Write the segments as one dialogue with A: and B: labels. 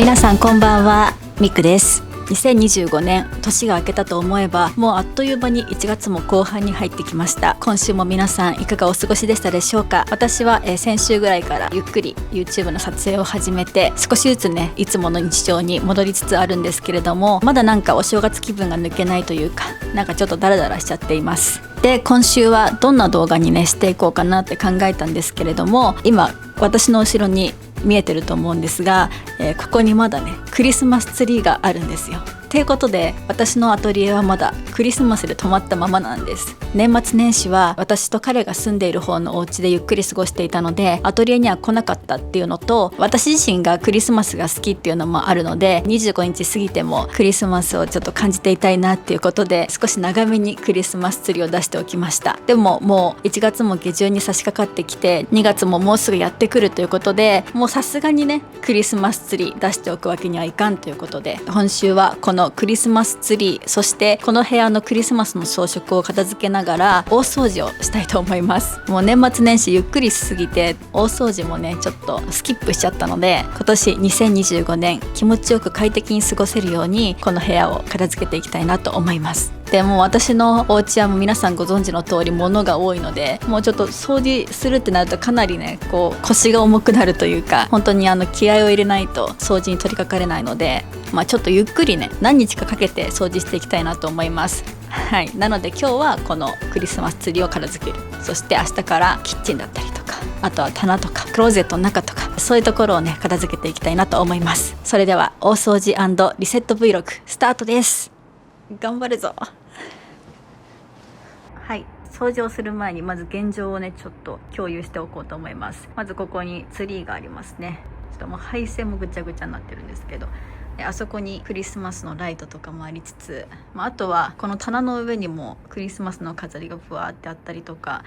A: 皆さんこんばんは、ミクです。2025年年が明けたと思えばもうあっという間に1月も後半に入ってきました。今週も皆さんいかがお過ごしでしたでしょうか。私は先週ぐらいからゆっくり YouTube の撮影を始めて少しずつねいつもの日常に戻りつつあるんですけれども、まだなんかお正月気分が抜けないというか、なんかちょっとダラダラしちゃっています。で今週はどんな動画にねしていこうかなって考えたんですけれども、今私の後ろに見えてると思うんですが、ここにまだねクリスマスツリーがあるんですよ。ということで私のアトリエはまだクリスマスで止まったままなんです。年末年始は私と彼が住んでいる方のお家でゆっくり過ごしていたのでアトリエには来なかったっていうのと、私自身がクリスマスが好きっていうのもあるので25日過ぎてもクリスマスをちょっと感じていたいなっていうことで少し長めにクリスマスツリーを出しておきました。でももう1月も下旬に差し掛かってきて2月ももうすぐやってくるということで、もうさすがにねクリスマスツリー出しておくわけにはいかんということで、今週はこのクリスマスツリー、そしてこの部屋のクリスマスの装飾を片付けながら大掃除をしたいと思います。もう年末年始ゆっくりしすぎて大掃除もねちょっとスキップしちゃったので、今年2025年気持ちよく快適に過ごせるようにこの部屋を片付けていきたいなと思います。でも私のお家はもう皆さんご存知の通り物が多いので、もうちょっと掃除するってなるとかなりねこう腰が重くなるというか、本当に気合を入れないと掃除に取り掛かれないので、ちょっとゆっくりね何日かかけて掃除していきたいなと思います。はい、なので今日はこのクリスマスツリーを片付ける、そして明日からキッチンだったりとか、あとは棚とかクローゼットの中とか、そういうところをね片付けていきたいなと思います。それでは大掃除&リセット Vlog スタートです。頑張るぞ。はい、掃除をする前にまず現状をねちょっと共有しておこうと思います。まずここにツリーがありますね。ちょっともう配線もぐちゃぐちゃになってるんですけど、あそこにクリスマスのライトとかもありつつ、あとはこの棚の上にもクリスマスの飾りがふわーってあったりとか、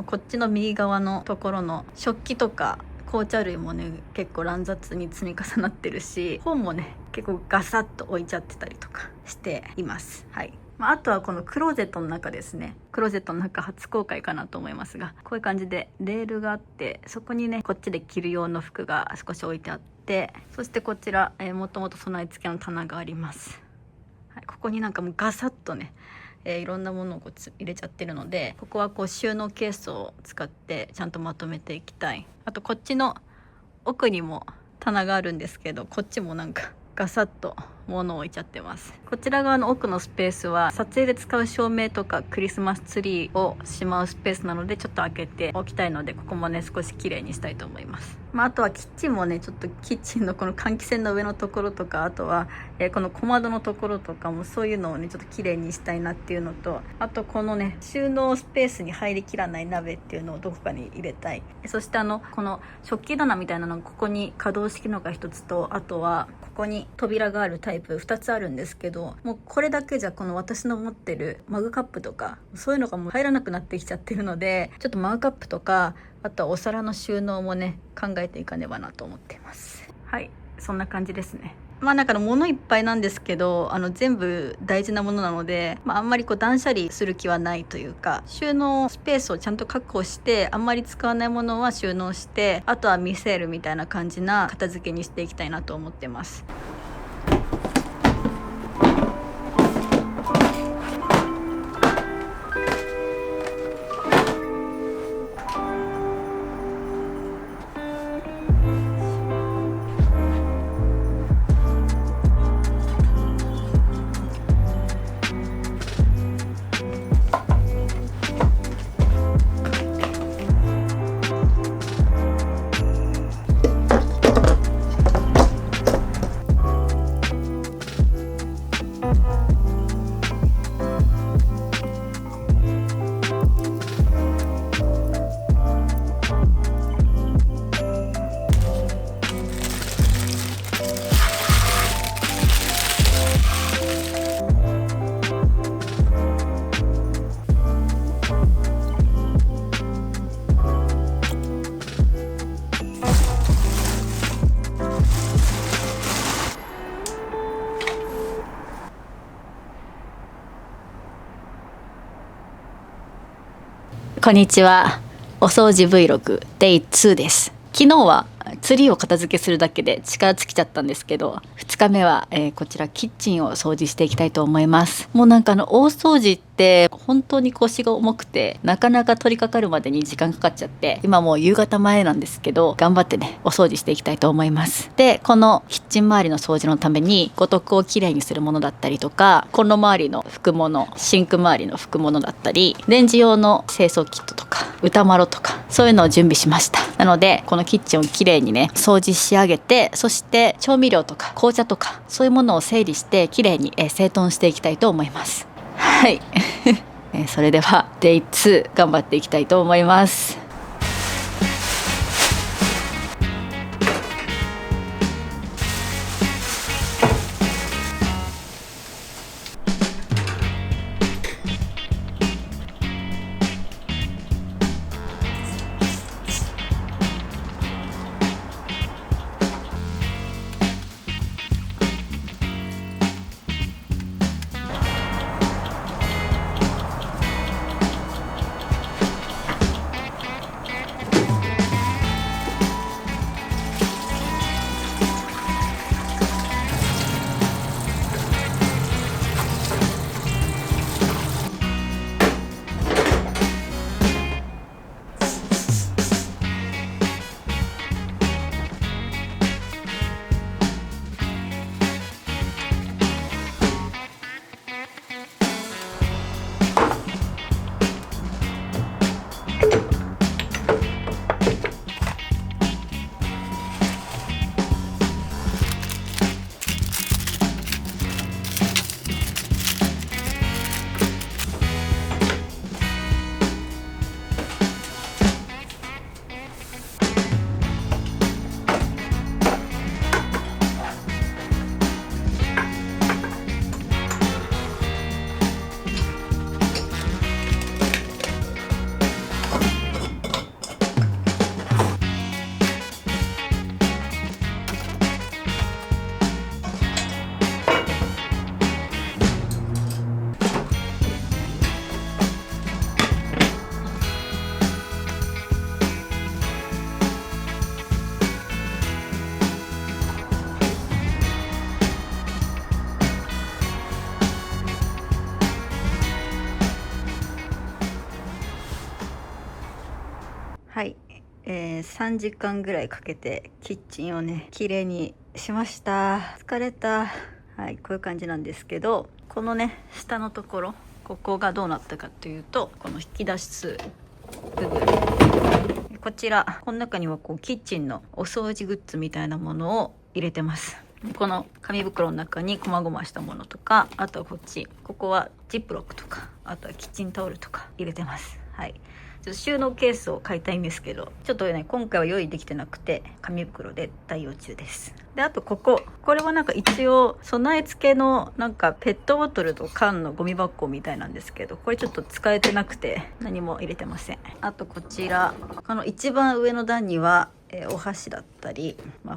A: こっちの右側のところの食器とか紅茶類もね結構乱雑に積み重なってるし、本もね結構ガサッと置いちゃってたりとかしています。はい、あとはこのクローゼットの中ですね。クローゼットの中初公開かなと思いますが、こういう感じでレールがあって、そこにねこっちで着る用の服が少し置いてあって、そしてこちら、もともと備え付けの棚があります。はい、ここになんかもうガサッとね、いろんなものを入れちゃってるので、ここはこう収納ケースを使ってちゃんとまとめていきたい。あとこっちの奥にも棚があるんですけど、こっちもなんかガサッと物を置いちゃってます。こちら側の奥のスペースは撮影で使う照明とかクリスマスツリーをしまうスペースなのでちょっと開けておきたいので、ここもね少し綺麗にしたいと思います。あとはキッチンもねちょっとキッチンのこの換気扇の上のところとか、あとは、この小窓のところとかもそういうのをねちょっと綺麗にしたいなっていうのと、あとこのね収納スペースに入りきらない鍋っていうのをどこかに入れたい。そしてこの食器棚みたいなのがここに可動式のが一つと、あとはここに扉があるタイプ2つあるんですけど、もうこれだけじゃこの私の持ってるマグカップとかそういうのがもう入らなくなってきちゃってるので、ちょっとマグカップとかあとはお皿の収納もね考えていかねばなと思っています。はい、そんな感じですね。だから物いっぱいなんですけど、全部大事なものなので、あんまり断捨離する気はないというか、収納スペースをちゃんと確保して、あんまり使わないものは収納して、あとは見せるみたいな感じな片付けにしていきたいなと思ってます。こんにちは。お掃除 Vlog Day2 です。昨日はツリーを片付けするだけで力尽きちゃったんですけど、2日目は、こちらキッチンを掃除していきたいと思います。もうなんか大掃除って本当に腰が重くて、なかなか取り掛かるまでに時間かかっちゃって、今もう夕方前なんですけど、頑張ってねお掃除していきたいと思います。で、このキッチン周りの掃除のために五徳をきれいにするものだったりとか、コンロ周りの拭くもの、シンク周りの拭くものだったり、レンジ用の清掃キットとか歌マロとか、そういうのを準備しました。なのでこのキッチンをきれいにね掃除し上げて、そして調味料とか紅茶とかそういうものを整理してきれいに整頓していきたいと思います。はいそれでは Day2 頑張っていきたいと思います。はい、3時間ぐらいかけてキッチンをね綺麗にしました。疲れた。はい、こういう感じなんですけど、このね下のところ、ここがどうなったかというと、この引き出す部分、こちら、この中にはこうキッチンのお掃除グッズみたいなものを入れてます。この紙袋の中に細々したものとか、あとはここはジップロックとか、あとはキッチンタオルとか入れてます。はい、ちょっと収納ケースを買いたいんですけど、ちょっとね今回は用意できてなくて、紙袋で代用中です。で、あとこれはなんか一応備え付けのなんかペットボトルと缶のゴミ箱みたいなんですけど、これちょっと使えてなくて何も入れてません。あとこちら、この一番上の段にはお箸だったり、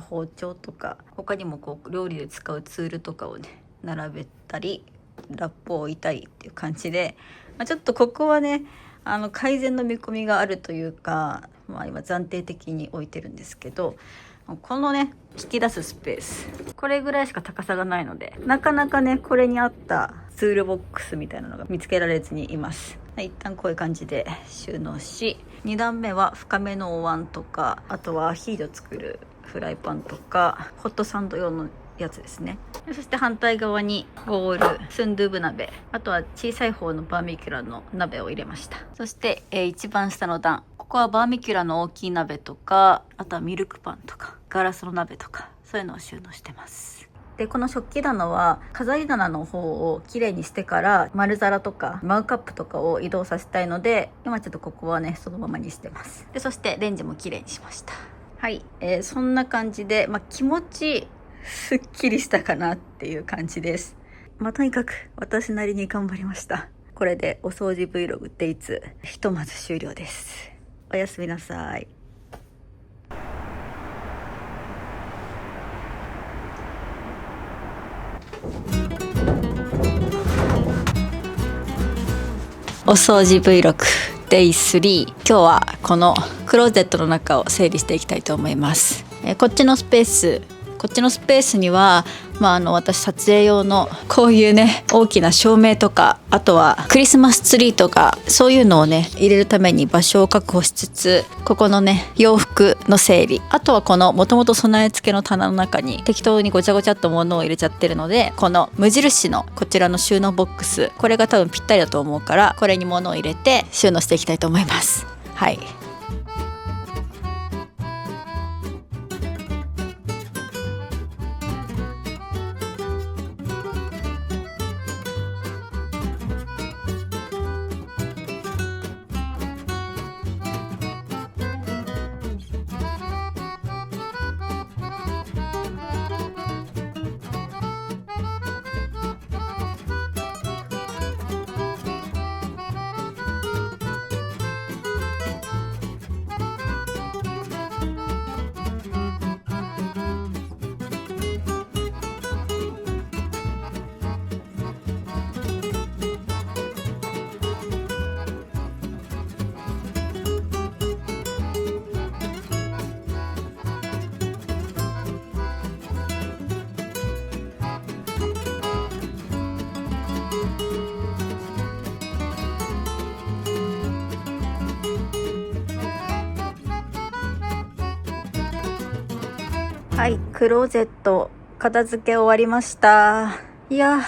A: 包丁とか、他にもこう料理で使うツールとかをね並べたり、ラップを置いたりっていう感じで、ちょっとここはね改善の見込みがあるというか、今暫定的に置いてるんですけど、このね引き出すスペース、これぐらいしか高さがないので、なかなかねこれに合ったツールボックスみたいなのが見つけられずにいます。一旦こういう感じで収納し、2段目は深めのお椀とか、あとはアヒージョ作るフライパンとか、ホットサンド用のやつですね。そして反対側にボウル、スンドゥブ鍋、あとは小さい方のバーミキュラの鍋を入れました。そして、一番下の段、ここはバーミキュラの大きい鍋とか、あとはミルクパンとかガラスの鍋とか、そういうのを収納してます。で、この食器棚は飾り棚の方をきれいにしてから丸皿とかマグカップとかを移動させたいので、今ちょっとここはねそのままにしてます。で、そしてレンジもきれいにしました。はい、そんな感じで、気持ちすっきりしたかなっていう感じです。とにかく私なりに頑張りました。これでお掃除 Vlog Day2 ひとまず終了です。おやすみなさい。お掃除 Vlog Day3、今日はこのクローゼットの中を整理していきたいと思います。こっちのスペースには、私撮影用のこういうね大きな照明とか、あとはクリスマスツリーとか、そういうのをね入れるために場所を確保しつつ、ここのね洋服の整理、あとはこのもともと備え付けの棚の中に適当にごちゃごちゃっと物を入れちゃってるので、この無印のこちらの収納ボックス、これが多分ぴったりだと思うから、これに物を入れて収納していきたいと思います。はい。はい、クローゼット片付け終わりました。いや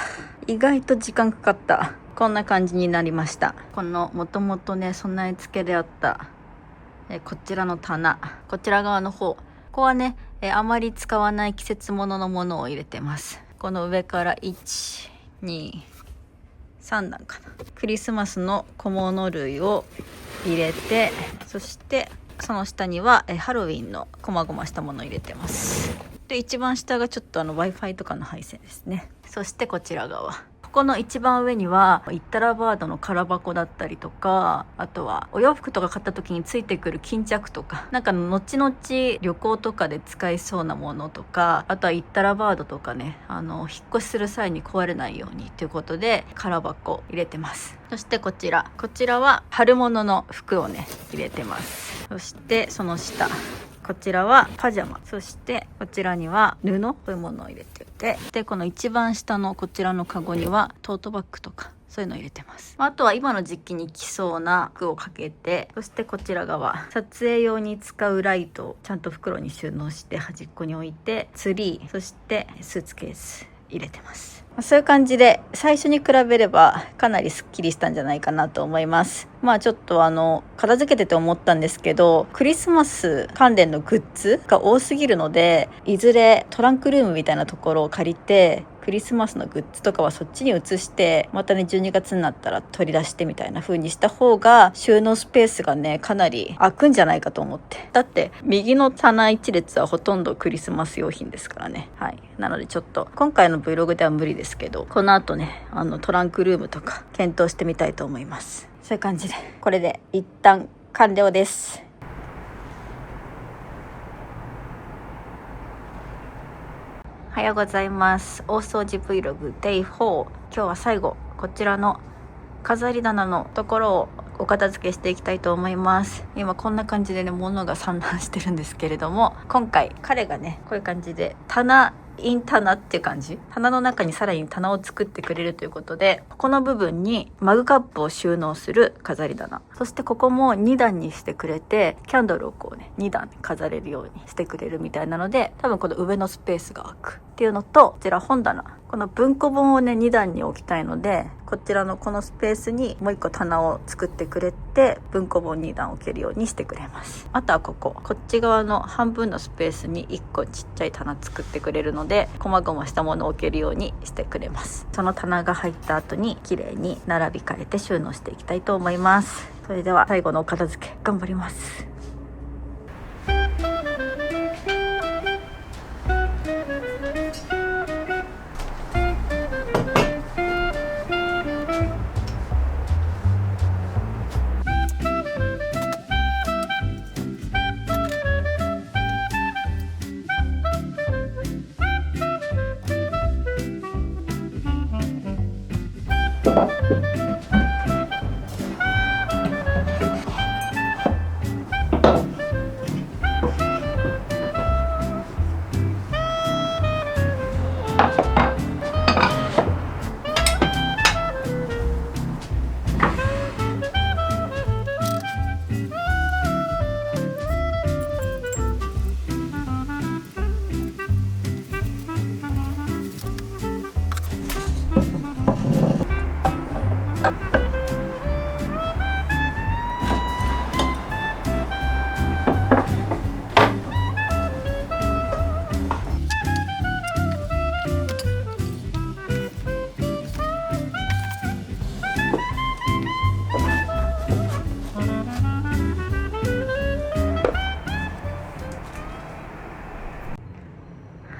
A: 意外と時間かかった。こんな感じになりました。このもともとね備え付けであったこちらの棚、こちら側の方、ここはねあまり使わない季節物のものを入れてます。この上から1、2、3段かな、クリスマスの小物類を入れて、そしてその下にはハロウィンのこまごましたものを入れてます。で一番下がちょっとWi-Fi とかの配線ですね。そしてこちら側、ここの一番上にはイッタラバードの空箱だったりとか、あとはお洋服とか買った時についてくる巾着とか、なんか後々旅行とかで使いそうなものとか、あとはイッタラバードとかね、引っ越しする際に壊れないようにということで空箱入れてます。そしてこちらは春物の服をね入れてます。そしてその下、こちらはパジャマ、そしてこちらには布、こういうものを入れてて、でこの一番下のこちらのカゴにはトートバッグとかそういうのを入れてます。あとは今の時期に着そうな服をかけて、そしてこちら側、撮影用に使うライトをちゃんと袋に収納して端っこに置いて、ツリー、そしてスーツケース入れてます。そういう感じで最初に比べればかなりスッキリしたんじゃないかなと思います。ちょっと片付けてて思ったんですけど、クリスマス関連のグッズが多すぎるので、いずれトランクルームみたいなところを借りて、クリスマスのグッズとかはそっちに移して、またね12月になったら取り出してみたいな風にした方が収納スペースがねかなり空くんじゃないかと思って。だって右の棚一列はほとんどクリスマス用品ですからね。はい、なのでちょっと今回の Vlog では無理ですけど、この後ねトランクルームとか検討してみたいと思います。そういう感じでこれで一旦完了です。おはようございます。大掃除 Vlog Day4。今日は最後、こちらの飾り棚のところをお片付けしていきたいと思います。今こんな感じでね物が散乱してるんですけれども、今回彼がねこういう感じで棚っていう感じ、棚の中にさらに棚を作ってくれるということで、ここの部分にマグカップを収納する飾り棚、そしてここも2段にしてくれて、キャンドルをこうね2段飾れるようにしてくれるみたいなので、多分この上のスペースが空くっていうのと、こちら本棚、この文庫本をね2段に置きたいので、こちらのこのスペースにもう1個棚を作ってくれて、文庫本2段置けるようにしてくれます。あとはこっち側の半分のスペースに1個ちっちゃい棚作ってくれるので、細々したものを置けるようにしてくれます。その棚が入った後に綺麗に並び替えて収納していきたいと思います。それでは最後のお片付け頑張ります。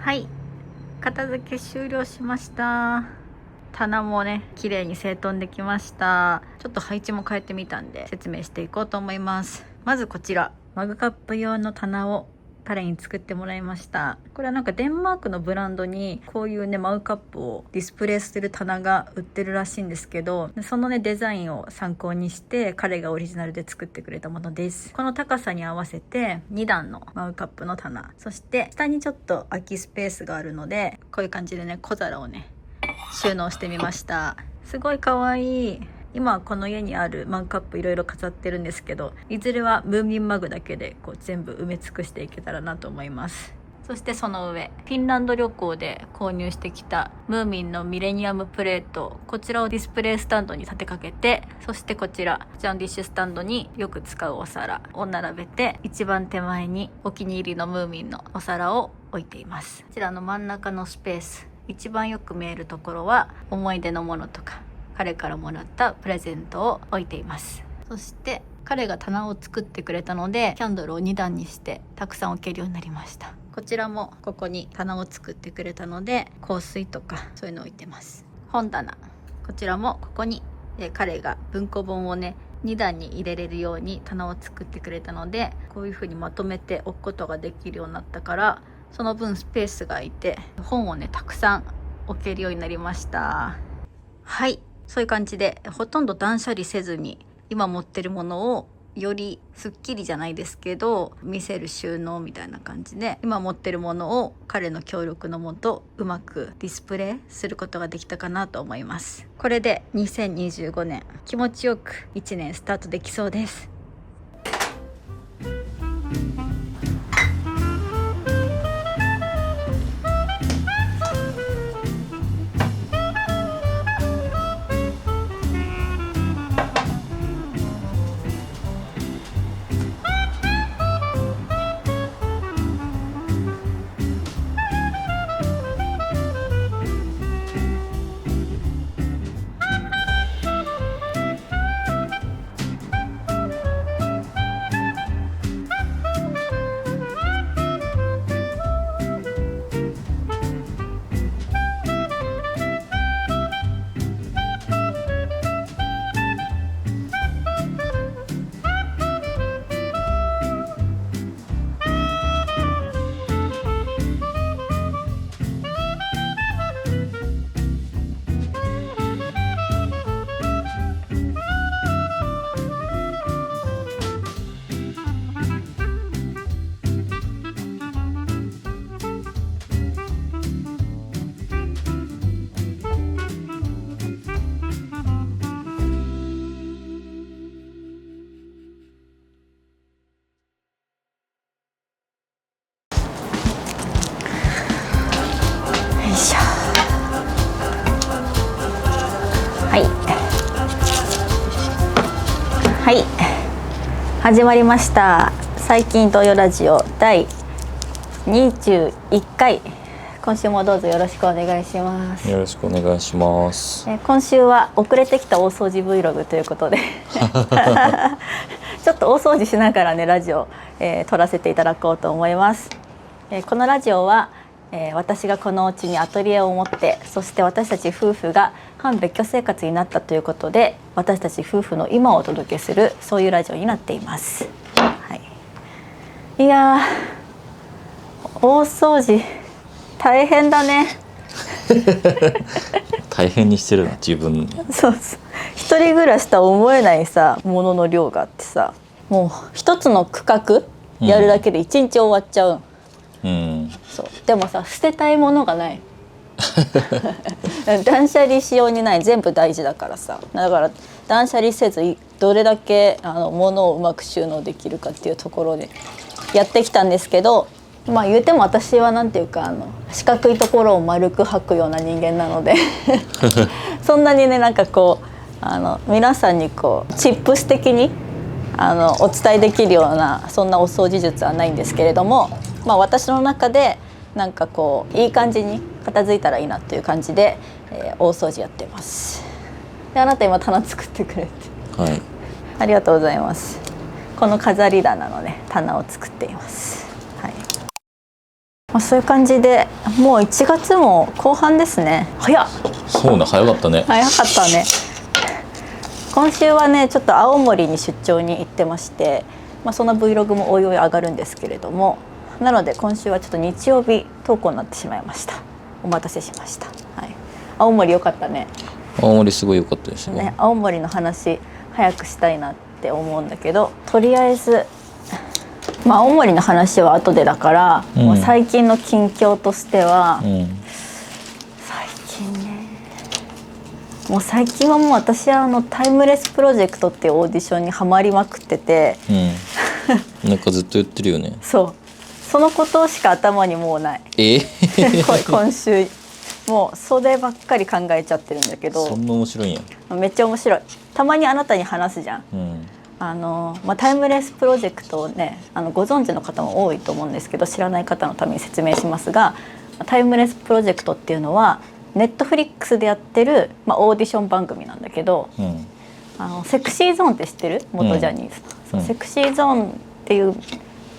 A: はい、片付け終了しました。棚もね綺麗に整頓できました。ちょっと配置も変えてみたんで説明していこうと思います。まずこちらマグカップ用の棚を彼に作ってもらいました。これはなんかデンマークのブランドにこういうねマグカップをディスプレイする棚が売ってるらしいんですけど、そのねデザインを参考にして彼がオリジナルで作ってくれたものです。この高さに合わせて2段のマグカップの棚、そして下にちょっと空きスペースがあるのでこういう感じでね小皿をね収納してみました。すごい可愛い。今はこの家にあるマグカップいろいろ飾ってるんですけど、いずれはムーミンマグだけでこう全部埋め尽くしていけたらなと思います。そしてその上、フィンランド旅行で購入してきたムーミンのミレニアムプレート、こちらをディスプレイスタンドに立てかけて、そしてこちらジャンディッシュスタンドによく使うお皿を並べて、一番手前にお気に入りのムーミンのお皿を置いています。こちらの真ん中のスペース、一番よく見えるところは思い出のものとか彼からもらったプレゼントを置いています。そして彼が棚を作ってくれたのでキャンドルを2段にしてたくさん置けるようになりました。こちらもここに棚を作ってくれたので香水とかそういうの置いてます。本棚、こちらもここに彼が文庫本をね2段に入れれるように棚を作ってくれたので、こういう風にまとめて置くことができるようになったから、その分スペースが空いて本をねたくさん置けるようになりました。はい、そういう感じでほとんど断捨離せずに今持ってるものをよりすっきりじゃないですけど見せる収納みたいな感じで、今持ってるものを彼の協力のもとうまくディスプレイすることができたかなと思います。これで2025年気持ちよく1年スタートできそうです。はい、始まりました。最近東洋ラジオ第21回、今週もどうぞよろしくお願いします。
B: よろしくお願いします。
A: 今週は遅れてきた大掃除 Vlog ということでちょっと大掃除しながらねラジオ、撮らせていただこうと思います。このラジオは私がこのお家にアトリエを持って、そして私たち夫婦が半別居生活になったということで、私たち夫婦の今をお届けするそういうラジオになっています。はい、いやー大掃除大変だね
B: 大変にしてるな自分。
A: そうそう、一人暮らしとは思えないさものの量があってさ、もう一つの区画やるだけで一日終わっちゃう、そうでもさ捨てたいものがない断捨離しようにない、全部大事だからさ、だから断捨離せずどれだけ物をうまく収納できるかっていうところでやってきたんですけど、まあ言うても私はなんていうか四角いところを丸く履くような人間なのでそんなにねなんかこう皆さんにこうチップス的にお伝えできるようなそんなお掃除術はないんですけれども、まあ私の中でなんかこういい感じに片付いたらいいなっていう感じで、大掃除やってます。であなた今棚作ってくれて、
B: はい、
A: ありがとうございます。この飾り棚のね棚を作っています。はい、まあ、そういう感じでもう1月も後半ですね。早っ。
B: そうね、早かったね。
A: 早かったね。今週はねちょっと青森に出張に行ってまして、まあ、その Vlog もおいおい上がるんですけれども、なので今週はちょっと日曜日投稿になってしまいました。お待たせしました。はい、青森良かったね。
B: 青森すごい良かったですね。
A: 青森の話早くしたいなって思うんだけど、とりあえず、まあ、青森の話は後でだから、もう最近の近況としては、最近ね、もう最近はもう私はタイムレスプロジェクトっていうオーディションにはまりまくってて、
B: なんかずっと言ってるよね。
A: そうそのことしか頭にもうない。今週もうそればっかり考えちゃってるんだけど。
B: そんな面白いんや。
A: めっちゃ面白い。たまにあなたに話すじゃん。まあ、タイムレスプロジェクトをねご存知の方も多いと思うんですけど、知らない方のために説明しますが、タイムレスプロジェクトっていうのはネットフリックスでやってる、まあ、オーディション番組なんだけど、セクシーゾーンって知ってる？元ジャニーズの、セクシーゾーンっていう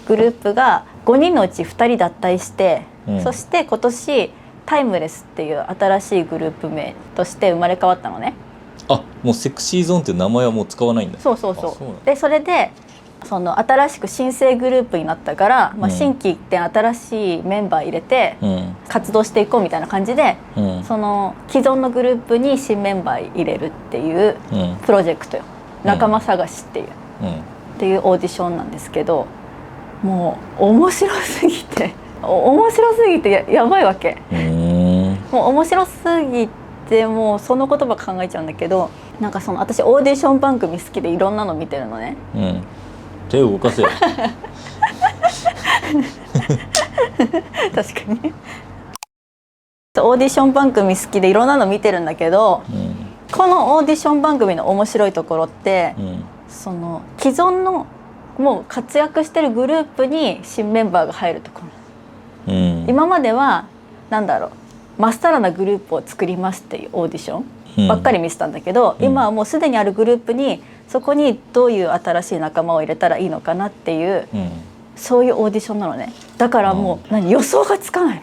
A: グループが5人のうち2人脱退して、そして今年タイムレスっていう新しいグループ名として生まれ変わったのね。
B: あ、もうセクシーゾーンっていう名前はもう使わないんだ。
A: そうでそれでその新しく新生グループになったから、まあ、新規一点新しいメンバー入れて活動していこうみたいな感じで、その既存のグループに新メンバー入れるっていうプロジェクトよ、仲間探しっていう、っていうオーディションなんですけど、もう面白すぎてやばいわけ。もう面白すぎてもうその言葉考えちゃうんだけど、なんか私オーディション番組好きでいろんなの見てるのね。
B: 手を動かせよ。
A: 確かにオーディション番組好きでいろんなの見てるんだけど、このオーディション番組の面白いところって、その既存のもう活躍してるグループに新メンバーが入るところ、今まではなんだろう、まっさらなグループを作りますっていうオーディションばっかり見てたんだけど、今はもうすでにあるグループにそこにどういう新しい仲間を入れたらいいのかなっていう、そういうオーディションなのね。だからもう予想がつかない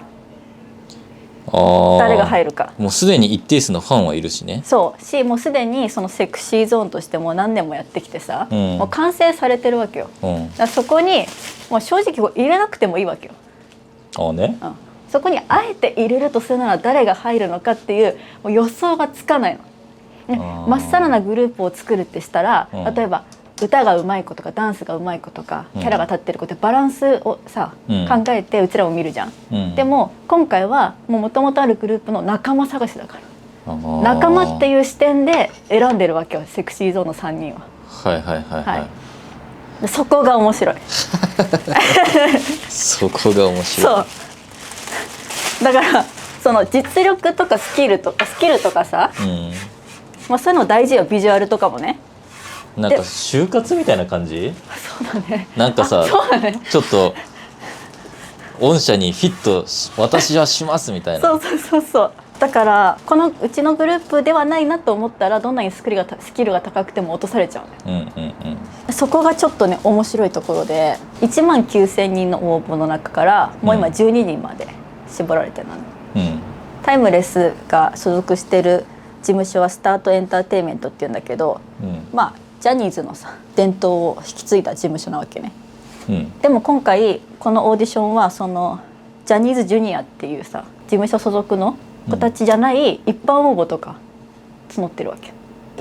A: の。誰が入るか。も
B: うすでに一定数のファンはいるしね。
A: そうし、もうすでにそのセクシーゾーンとしてもう何年もやってきてさ、もう完成されてるわけよ。だからそこにもう正直入れなくてもいいわけよ。そこにあえて入れるとするなら誰が入るのかっていう、もう予想がつかないの。まっさらなグループを作るってしたら、例えば歌がうまい子とかダンスがうまい子とかキャラが立ってる子ってバランスをさ、考えてうちらも見るじゃん。でも今回はもともとあるグループの仲間探しだから、仲間っていう視点で選んでるわけよ、セクシーゾーンの3人は。そこが面白い。
B: そこが面白い。
A: だからその実力とかスキルとかさ、まあそういうの大事よ。ビジュアルとかもね。
B: なんか就活みたいな感じ？
A: そうだね。
B: なんかさ、ちょっと御社にフィット私はしますみたいな。
A: そう。だからこのうちのグループではないなと思ったら、どんなにスキルが高くても落とされちゃうのよ。そこがちょっとね面白いところで、1万9,000人の応募の中からもう今12人まで絞られてるのね。タイムレスが所属してる事務所はスタートエンターテインメントっていうんだけど、まあジャニーズのさ伝統を引き継いだ事務所なわけね。でも今回このオーディションはそのジャニーズジュニアっていうさ事務所所属の子たちじゃない一般応募とか募ってるわけ。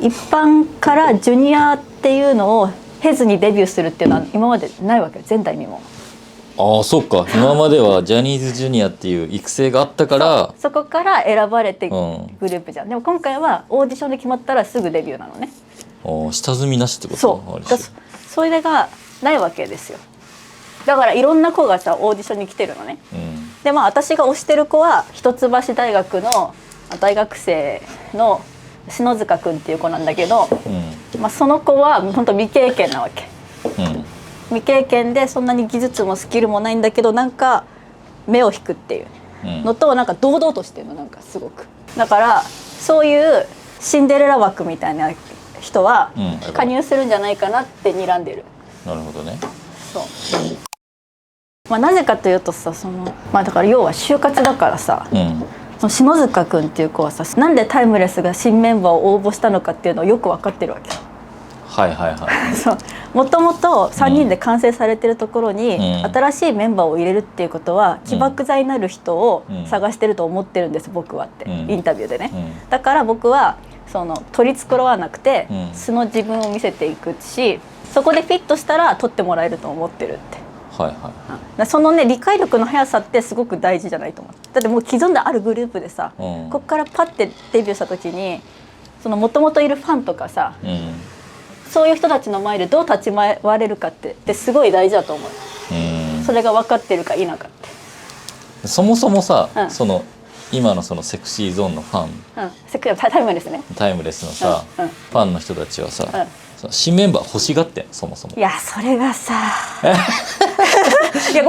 A: 一般からジュニアっていうのを経ずにデビューするっていうのは今までないわけよ、前代未聞。
B: そうか。今まではジャニーズジュニアっていう育成があったから
A: そこから選ばれてグループじゃん。でも今回はオーディションで決まったらすぐデビューなのね。
B: 下積みなしってこと？
A: それがないわけですよ。だからいろんな子がさオーディションに来てるのね。でまあ私が推してる子は一橋大学の大学生の篠塚くんっていう子なんだけど、まあ、その子は本当未経験なわけ。未経験でそんなに技術もスキルもないんだけど、なんか目を引くっていうのと、なんか堂々としてるの、なんかすごく。だからそういうシンデレラ枠みたいな人は加入するんじゃないかなって睨んでる。
B: なるほどね。
A: そうなぜかというとさだから要は就活だからさ、その篠塚くんっていう子はさなんでタイムレスが新メンバーを応募したのかっていうのをよく分かってるわけ。
B: はいはいはい
A: そうもともと3人で完成されてるところに、新しいメンバーを入れるっていうことは起爆剤になる人を探してると思ってるんです、僕はって、インタビューでね、だから僕は取り繕わなくて、素の自分を見せていくし、そこでフィットしたら取ってもらえると思ってるって。
B: はいはい、
A: そのね理解力の速さってすごく大事じゃないと思う。だってもう既存であるグループでさ、ここからパッてデビューした時にもともといるファンとかさ、そういう人たちの前でどう立ち回れるかってすごい大事だと思う。それが分かってるか否かって。
B: そもそもさ、今のセクシーゾーンのファン、
A: タイムレスね、
B: タイムレスのさ、ファンの人たちはさ、新メンバー欲しがってんそもそも。
A: いやそれがさいや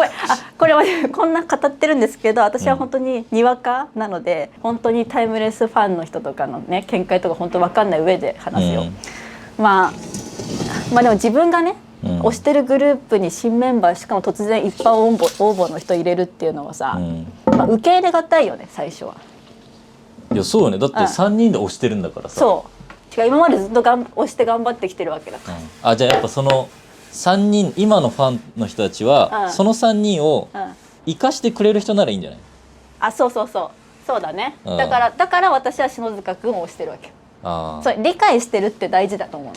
A: これはこんな語ってるんですけど、私は本当ににわかなので、本当にタイムレスファンの人とかのね見解とか本当分かんない上で話すよ。まあでも自分がね、推してるグループに新メンバー、しかも突然一般応募の人入れるっていうのはさ、受け入れがたいよね最初は。
B: いやそうよね、だって3人で推してるんだからさ。
A: そう違う、今までずっと推して頑張ってきてるわけだから、
B: じゃあやっぱ3人、今のファンの人たちは、その3人を生かしてくれる人ならいいんじゃない？
A: そうだね、だから私は篠塚君を推してるわけ。そう理解してるって大事だと思う、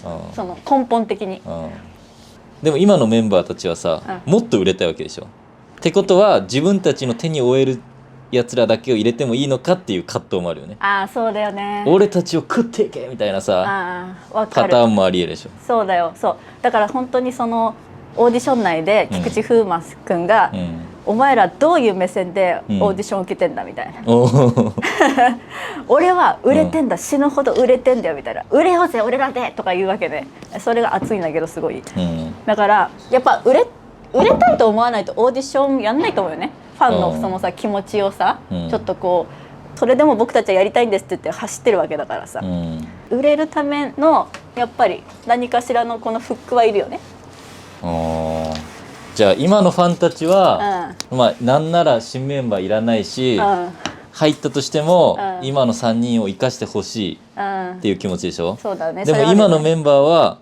A: 根本的に。
B: でも今のメンバーたちはさ、もっと売れたいわけでしょ。ってことは自分たちの手に負えるやつらだけを入れてもいいのかっていう葛藤もあるよね。
A: そうだよね。
B: 俺たちを食っていけみたいなさ、パターンもありえるでしょ。
A: そうだよ。だから本当にオーディション内で菊池風磨くんが、お前らどういう目線でオーディション受けてんだみたいな、俺は売れてんだ、死ぬほど売れてんだよみたいな、売れようぜ俺らでとか言うわけで、それが熱いんだけどすごい、だからやっぱ売れたいと思わないとオーディションやんないと思うよね。ファンのさ気持ちをさ、ちょっとそれでも僕たちはやりたいんですって言って走ってるわけだからさ、売れるためのやっぱり何かしらのこのフックはいるよね。
B: じゃあ今のファンたちは、なんなら新メンバーいらないし、入ったとしても、今の3人を生かしてほしいっていう気持ちでしょ。
A: そうだね。
B: でも今のメンバーは、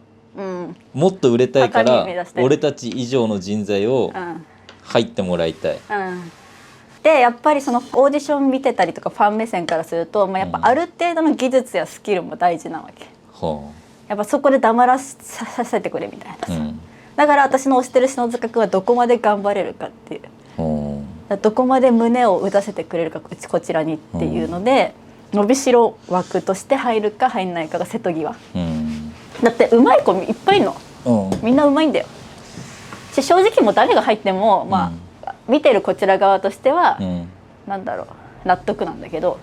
B: もっと売れたいから俺たち以上の人材を入ってもらいたい。
A: でやっぱりオーディション見てたりとかファン目線からすると、やっぱある程度の技術やスキルも大事なわけ。やっぱそこで黙らさせてくれみたいなさ、だから私の推してる篠塚君はどこまで頑張れるかっていう、どこまで胸を打たせてくれるかこちらにっていうので、伸びしろ枠として入るか入んないかが瀬戸際、だってうまい子いっぱいいるの、みんなうまいんだよ。正直もう誰が入っても、見てるこちら側としては、なんだろう、納得なんだけど、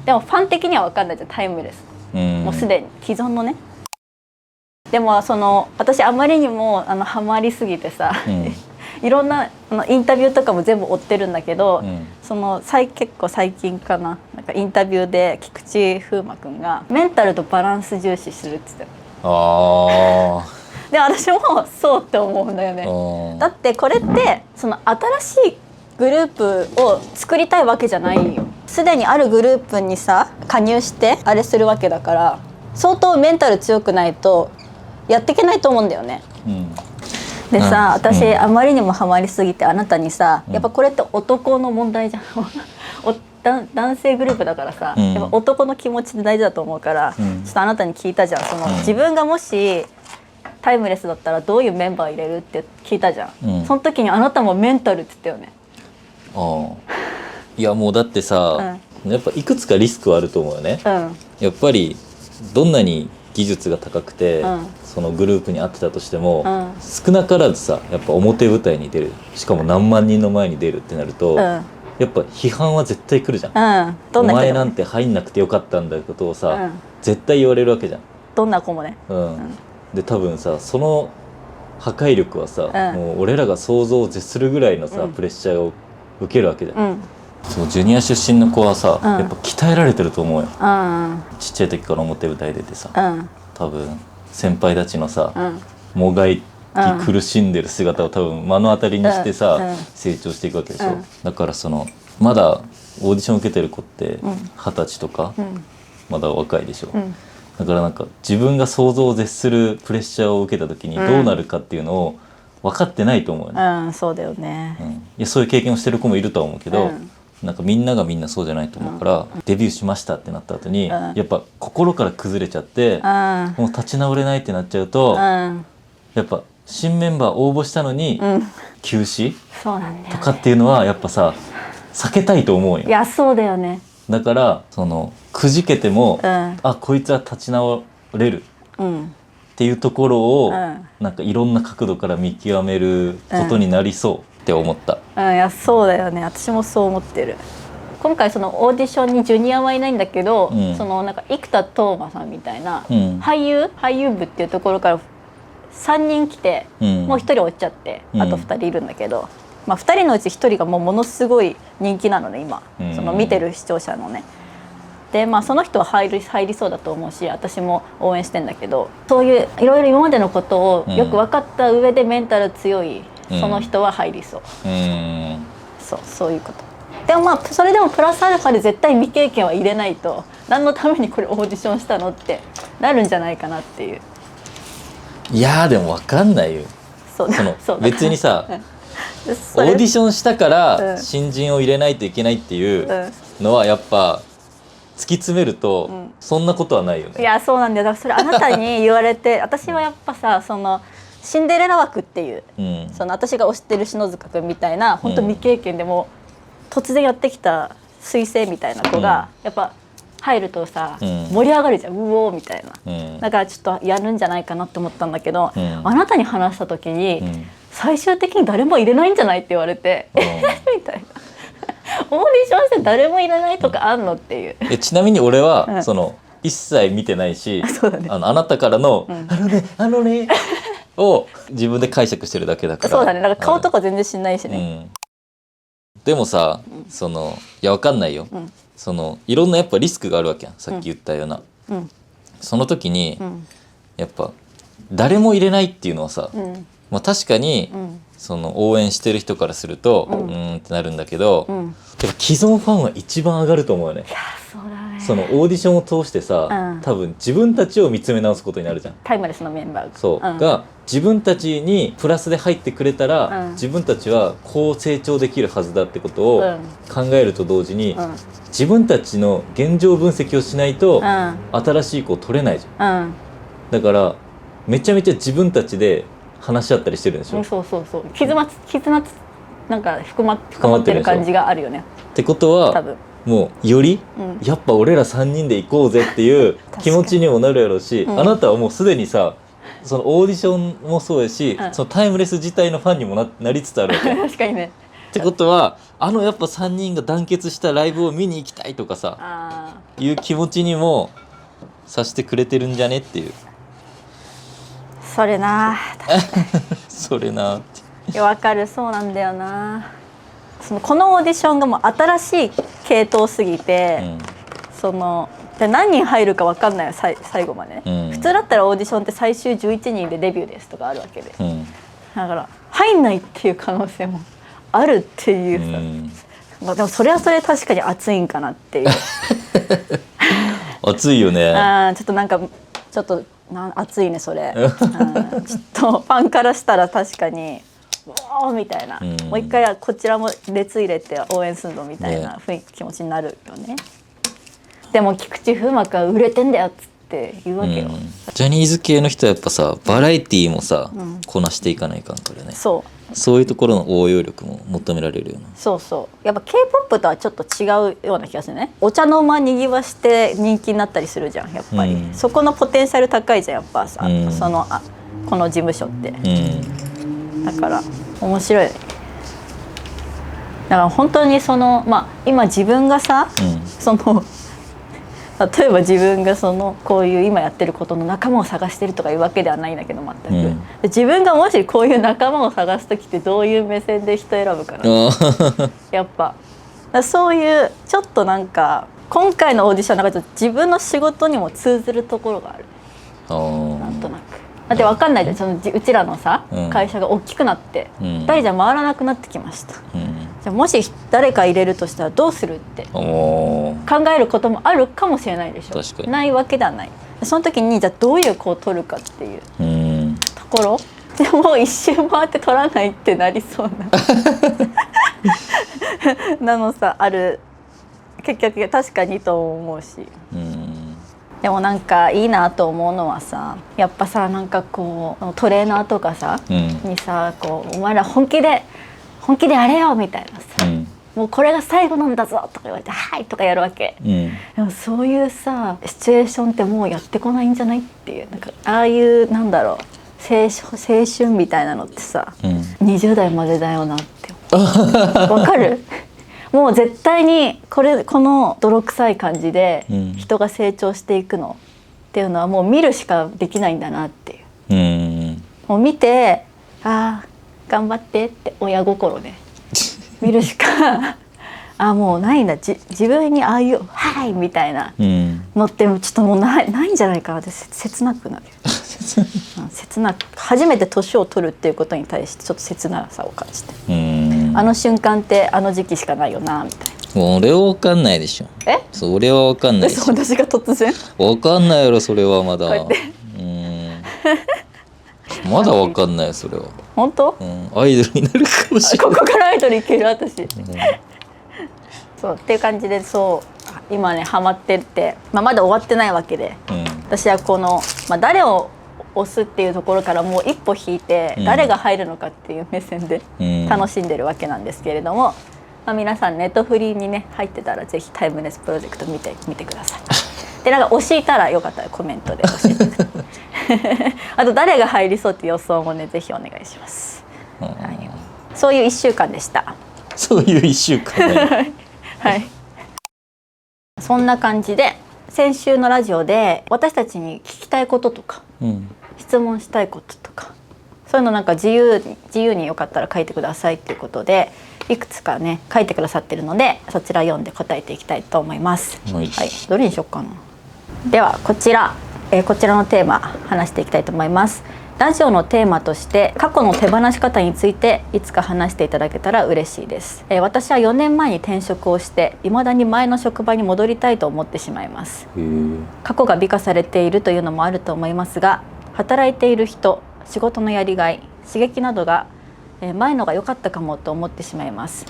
A: でもファン的には分かんないじゃん、タイムレス、もうすでに既存のね。でも私あまりにもハマりすぎてさ、いろんなインタビューとかも全部追ってるんだけど、結構最近かな、なんかインタビューで菊池風磨くんがメンタルとバランス重視するって言ってた。で私もそうって思うんだよね。だってこれって新しいグループを作りたいわけじゃないよ。すでにあるグループにさ加入してあれするわけだから、相当メンタル強くないとやっていけないと思うんだよね。でさ、私あまりにもハマりすぎてあなたにさ、やっぱこれって男の問題じゃん男性グループだからさ、やっぱ男の気持ちって大事だと思うから、ちょっとあなたに聞いたじゃん。自分がもしタイムレスだったらどういうメンバー入れるって聞いたじゃん、その時にあなたもメンタルって言ったよね。
B: いやもうだってさ、やっぱいくつかリスクはあると思うよね、やっぱりどんなに技術が高くて、そのグループに合ってたとしても、少なからずさやっぱ表舞台に出る、しかも何万人の前に出るってなると、やっぱ批判は絶対来るじゃん、お前なんて入んなくてよかったんだことをさ、絶対言われるわけじゃん、どんな子もね。で多分さその破壊力はさ、もう俺らが想像を絶するぐらいのさ、プレッシャーを受けるわけじゃん、そうジュニア出身の子はさ、やっぱ鍛えられてると思うよ、ちっちゃい時から表舞台出てさ、多分先輩たちのさ、もがい苦しんでる姿を多分目の当たりにしてさ、
A: うん
B: 成長していくわけでしょ、
A: うん
B: だからまだオーディション受けてる子って20歳とか、まだ若いでしょ、だからなんか自分が想像を絶するプレッシャーを受けた時にどうなるかっていうのを分かってないと思うよね、
A: そうだよね。
B: いやそういう経験をしてる子もいるとは思うけど、
A: うん
B: なんかみんながみんなそうじゃないと思うから、デビューしましたってなった後に、やっぱ心から崩れちゃって、もう立ち直れないってなっちゃうと、やっぱ新メンバー応募したのに休止
A: そうなんだよね
B: とかっていうのはやっぱさ避けたいと思うよ。
A: いやそうだよね。
B: だからくじけても、
A: うん
B: あこいつは立ち直れる
A: うん
B: っていうところを、
A: うん
B: なんかいろんな角度から見極めることになりそうって思った、
A: いやそうだよね。私もそう思ってる。今回そのオーディションにジュニアはいないんだけど、そのなんか生田斗真さんみたいな、俳優部っていうところから3人来て、もう1人落ちちゃって、あと2人いるんだけど、2人のうち1人がもうものすごい人気なのね今、その見てる視聴者のね。でその人は入りそうだと思うし、私も応援してんだけど、そういういろいろ今までのことをよく分かった上でメンタル強いその人は入りそう、そういうこと。でもそれでもプラスアルファで絶対未経験は入れないと、何のためにこれオーディションしたのってなるんじゃないかなっていう。
B: いやでも分かんないよ。
A: そう
B: 別にさオーディションしたから新人を入れないといけないっていうのはやっぱ突き詰めるとそんなことはないよね。
A: いやそうなんだよ。だからそれあなたに言われて私はやっぱさシンデレラ枠っていう、私が推してる篠塚君みたいな本当未経験でも突然やってきた彗星みたいな子がやっぱ入るとさ、盛り上がるじゃん、うおーみたいな、だからちょっとやるんじゃないかなって思ったんだけど、あなたに話した時に、最終的に誰も入れないんじゃないって言われて、みたいなオーディションして誰も入れないとかあんのっていう。
B: ちなみに俺は、一切見てないし、あなたからの、あのねを自分で解釈してるだけだから。
A: そうだね。だから顔とか全然知んないしね。
B: でもさ、いやわかんないよ。いろんなやっぱリスクがあるわけやん。さっき言ったような。その時に、やっぱ誰も入れないっていうのはさ、確かに、応援してる人からすると、ってなるんだけど、やっぱ既存ファンは一番上がると思うよね。
A: いやそうだね。
B: オーディションを通してさ、多分自分たちを見つめ直すことになるじゃん。
A: タイムレスのメンバーが。
B: そう、が自分たちにプラスで入ってくれたら、自分たちはこう成長できるはずだってことを考えると同時に、自分たちの現状分析をしないと、新しい子を取れないじゃん。だからめちゃめちゃ自分たちで話し合ったりしてるんでしょ。
A: そう絆なんか深まってる感じがあるよね。
B: ってことは多分もうより、やっぱ俺ら3人で行こうぜっていう気持ちにもなるやろうし、あなたはもうすでにさオーディションもそうやし、タイムレス自体のファンにも なりつつあるわけ
A: 確かにね。
B: ってことはやっぱ3人が団結したライブを見に行きたいとかさいう気持ちにもさせてくれてるんじゃねっていう。
A: それな
B: それな
A: ってわかる。そうなんだよな。このオーディションがもう新しい系統すぎて、で何人入るか分かんないよ最後まで、普通だったらオーディションって最終11人でデビューですとかあるわけで、だから入んないっていう可能性もあるっていうさ、でもそれはそれ確かに熱いんかなっていう
B: 熱いよね。
A: ちょっとなんかちょっと熱いねそれ、ちょっとファンからしたら確かにおーみたいな、もう一回こちらも熱入れて応援するのみたいな雰囲気、気持ちになるよね。でも菊池風磨君は売れてんだよっつって言うわけよ、
B: ジャニーズ系の人はやっぱさバラエティーもさ、こなしていかないかんからね。そういうところの応用力も求められるよな。やっぱ K-POP とはちょっと違うような気がするね。お茶の間にぎわして人気になったりするじゃんやっぱり、そこのポテンシャル高いじゃんやっぱさ、この事務所って、だから面白い。だから本当に今自分がさ、例えば自分がこういう今やってることの仲間を探してるとかいうわけではないんだけど全く、自分がもしこういう仲間を探す時ってどういう目線で人選ぶかなやっぱそういうちょっとなんか今回のオーディションなんかちょっと自分の仕事にも通ずるところがある、なんとなく。
A: だって分かんないじゃん、そのうちらのさ、
B: うん
A: 会社が大きくなって
B: うん
A: 2人じゃ回らなくなってきました、
B: うん
A: じゃあもし誰か入れるとしたらどうするって
B: おー
A: 考えることもあるかもしれないでしょ。
B: 確かに
A: ないわけではない。その時にじゃあどういう子を取るかっていう
B: うん
A: ところでも一周回って取らないってなりそうななのさある。結局確かにと思うし、
B: うん
A: でもなんかいいなと思うのはさ、やっぱさなんかこうトレーナーとかさ、
B: うん
A: にさこうお前ら本気でやれよみたいなさ、
B: うん
A: もうこれが最後なんだぞとか言われてはいとかやるわけ。
B: うん
A: でもそういうさシチュエーションってもうやってこないんじゃないっていう、なんかああいうなんだろう青春みたいなのってさ、
B: うん
A: 20代までだよなってわかるもう絶対にこの泥臭い感じで
B: うん
A: 人が成長していくのっていうのはもう見るしかできないんだなっていう、
B: うん
A: もう見てああ頑張ってって親心で見るしかあもうないんだ、自分にああいう「はい」みたいな
B: うん
A: のってちょっともうないんじゃないかなって切なくなるうん切なく初めて年を取るっていうことに対してちょっと切なさを感じて、
B: うん
A: あの瞬間ってあの時期しかないよなみたいな。
B: 俺は分かんないでしょ。それは分かんないでしょ。
A: 私が突然
B: 分かんないやろそれはまだ。
A: こうやって
B: まだ分かんないよそれは。
A: 本当、
B: アイドルになるかもしれない。
A: ここからアイドルいける私、そうっていう感じでそう今ねハマってって、まだ終わってないわけで、私はこの、誰を押すっていうところからもう一歩引いて、誰が入るのかっていう目線で楽しんでるわけなんですけれども、皆さんネットフリーにね入ってたらぜひタイムレスプロジェクト見てください。でなんか推しいたらよかったらコメントで教えてくださいあと誰が入りそうって予想もねぜひお願いします、はい、そういう1週間でした。
B: そういう1週間ね
A: はいそんな感じで先週のラジオで私たちに聞きたいこととか、質問したいこととかそういうのなんか自由によかったら書いてくださいっていうことでいくつかね書いてくださってるのでそちら読んで答えていきたいと思います。
B: はい、
A: どれにしようかな。ではこちらのテーマ話していきたいと思います。ラジオのテーマとして過去の手放し方についていつか話していただけたら嬉しいです。私は4年前に転職をして未だに前の職場に戻りたいと思ってしまいます。過去が美化されているというのもあると思いますが、働いている人、仕事のやりがい、刺激などが前のが良かったかもと思ってしまいます。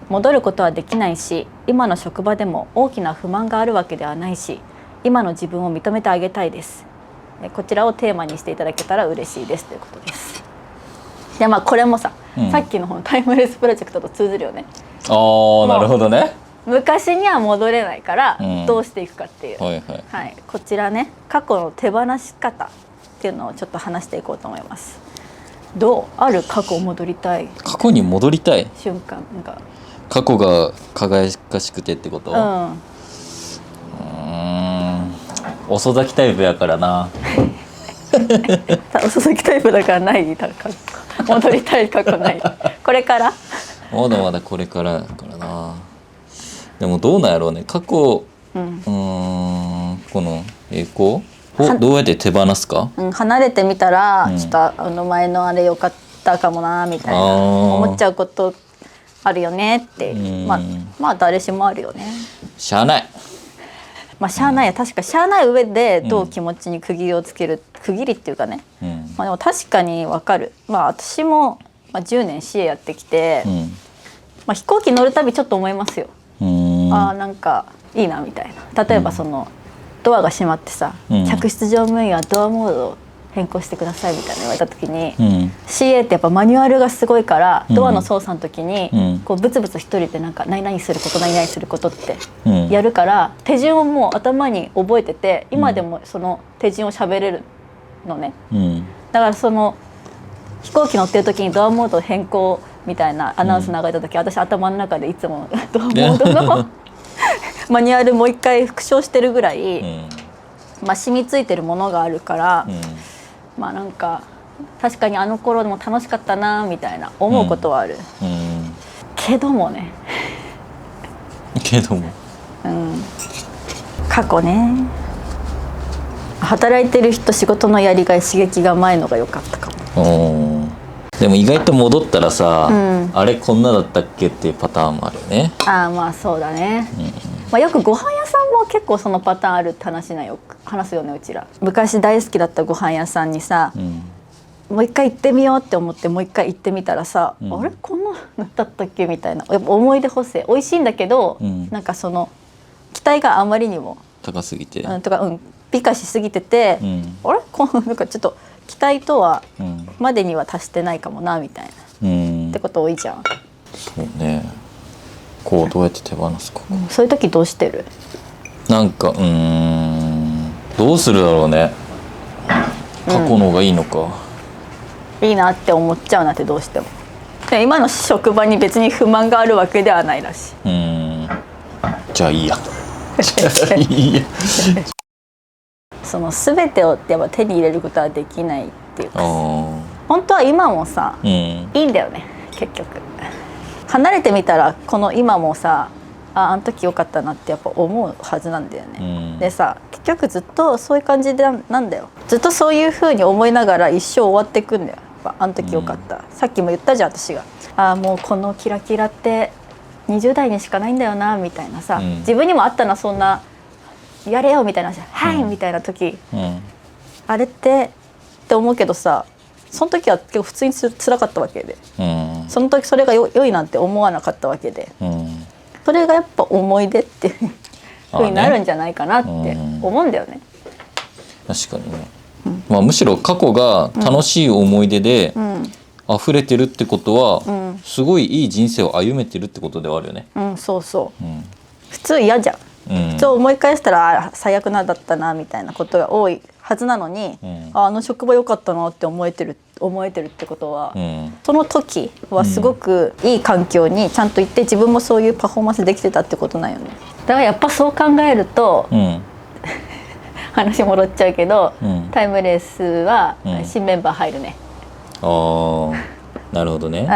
A: 戻ることはできないし、今の職場でも大きな不満があるわけではないし、今の自分を認めてあげたいです。こちらをテーマにしていただけたら嬉しいですということです。でこれもさ、さっきのタイムレスプロジェクトと通ずるよね。
B: ああなるほどね。
A: 昔には戻れないからどうしていくかっていう、こちらね過去の手放し方っていうのをちょっと話していこうと思います。どうある過去を戻りたい
B: 過去に戻りたい
A: 瞬間なんか
B: 過去が輝かしくてってこと？遅咲きタイプやからな
A: 遅咲きタイプだからないだから戻りたい過去ないこれから
B: まだまだこれからだからな。でもどうなんやろうね過去、この栄光をどうやって手放すか、
A: 離れてみたら、ちょっと前のあれ良かったかもなみたいな思っちゃうことあるよねって誰しもあるよね。
B: しゃあない
A: しゃあない確かしゃあない上でどう気持ちに区切りをつける、区切りっていうかね、でも確かに分かる。私も、10年 CA やってきて、飛行機乗るたびちょっと思いますよ。なんかいいなみたいな。例えばドアが閉まってさ、客室乗務員はドアモードを変更してくださいみたいな言われた時に、CA ってやっぱマニュアルがすごいから、ドアの操作の時に、こうブツブツ一人でなんか何々すること何々することってやるから、手順をもう頭に覚えてて今でもその手順を喋れるのね、だから飛行機乗ってる時にドアモード変更みたいなアナウンス流れた時、私頭の中でいつもドアモードのマニュアルもう一回復唱してるぐらい、染みついてるものがあるから、なんか確かにあの頃も楽しかったなみたいな思うことはある、けどもね過去ね働いてる人仕事のやりがい刺激が前のが良かったかも。
B: でも意外と戻ったらさ、あれこんなだったっけっていうパターンもあるよね。
A: ああまあそうだね、まあ、よくご飯屋さんも結構そのパターンあるって話よく話すよねうちら。昔大好きだったご飯屋さんにさ、もう一回行ってみようって思ってもう一回行ってみたらさ、あれこんなのだったっけみたいな、やっぱ思い出補正美味しいんだけど、なんかその期待があまりにも
B: 高すぎて、
A: 美化しすぎてて、あれなんかちょっと期待とはまでには達してないかもなみたいな、ってこと多いじゃん。
B: そうね。こうどうやって手放すか、
A: そういう時どうしてる？
B: なんかどうするだろうね。過去の方がいいのか、
A: いいなって思っちゃうなってどうしても。で今の職場に別に不満があるわけではないらしい。
B: じゃあいいやじゃあいいや
A: その全てをやっぱ手に入れることはできないっていうか、本当は今もさ、いいんだよね結局。離れてみたらこの今もさ、あの時良かったなってやっぱ思うはずなんだよね、でさ結局ずっとそういう感じでなんだよ。ずっとそういう風に思いながら一生終わっていくんだよ。やっぱあの時良かった、さっきも言ったじゃん私が。もうこのキラキラって20代にしかないんだよなみたいなさ、自分にもあったなそんなやれよみたいなはいみたいな時、あれって思うけどさ、その時は結構普通に辛かったわけで、その時それが良いなんて思わなかったわけで、それがやっぱ思い出っていう風になるんじゃないかなって思うんだよね。
B: 確かにね、まあ、むしろ過去が楽しい思い出で溢れてるってことは、すごいいい人生を歩めてるってことではあるよね。
A: そうそう、普通嫌じゃん。普通思い返したら最悪なんだったなみたいなことが多いはずなのに、あの職場良かったなって思えてるってことは、その時はすごくいい環境にちゃんと行って自分もそういうパフォーマンスできてたってことなんよね。だからやっぱそう考えると、話戻っちゃうけど、タイムレースは新メンバー入るね。
B: なるほどね。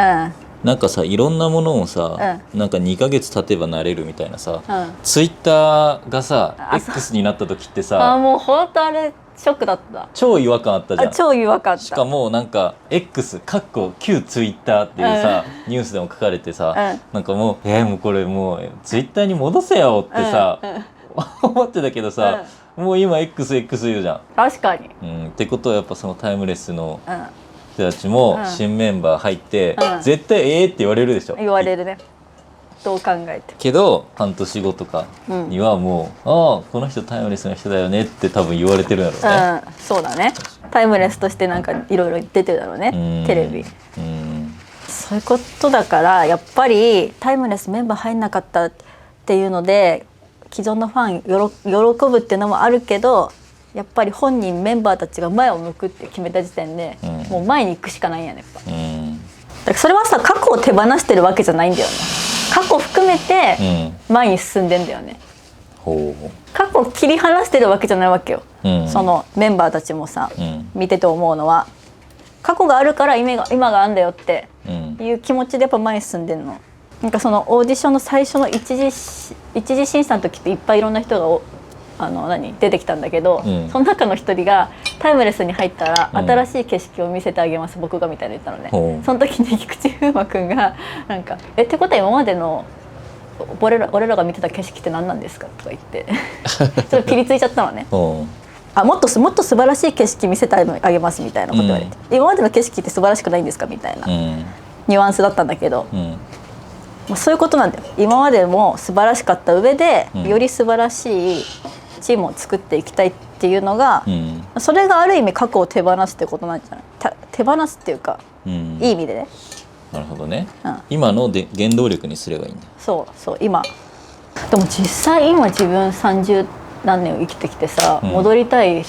B: なんかさ、いろんなものをさ、なんか2ヶ月経てばなれるみたいなさ、ツイッターがさ X になった時ってさ、
A: もう本当あれショックだった。
B: 超違和感あったじゃん。
A: 超違和感あった。し
B: かもなんか X 旧ツイッターっていうさ、ニュースでも書かれてさ、なんかもうもうこれもうツイッターに戻せよってさ、思ってたけどさ、もう今 XXU じゃん。
A: 確かに。
B: ってことはやっぱそのタイムレスの人たちも新メンバー入って、絶対って言われるでしょ。
A: 言われるね。どう考えて
B: けど半年後とかにはもう、この人タイムレスの人だよねって多分言われてるだろうね。
A: そうだね。タイムレスとしてなんかいろいろ出てるだろうね、テレビ。そういうことだからやっぱりタイムレスメンバー入んなかったっていうので既存のファン喜ぶっていうのもあるけど、やっぱり本人メンバーたちが前を向くって決めた時点で、もう前に行くしかないんやねやっぱ。だからそれはさ、過去を手放してるわけじゃないんだよね。過去含めて前に進んでんだよね。過去を切り離してるわけじゃないわけよ。そのメンバーたちもさ、見てて思うのは過去があるから今があんだよっていう気持ちでやっぱ前に進んでんの。なんかそのオーディションの最初の一次審査の時っていっぱいいろんな人が出てきたんだけど、その中の一人がタイムレスに入ったら新しい景色を見せてあげます、僕がみたいな言ったのね。その時に菊池風磨くんがなんかってことは今までの俺らが見てた景色って何なんですかとか言ってちょっとピリついちゃったのね。もっと素晴らしい景色見せてあげますみたいなこと言われて、今までの景色って素晴らしくないんですかみたいなニュアンスだったんだけど、そういうことなんだよ。今までも素晴らしかった上で、より素晴らしいチームを作っていきたいっていうのが、それがある意味過去を手放すってことなんじゃない？手放すっていうか、いい意味でね。
B: なるほどね。今の原動力にすればいいんだ。
A: そう今。でも実際今自分30何年を生きてきてさ、戻りたい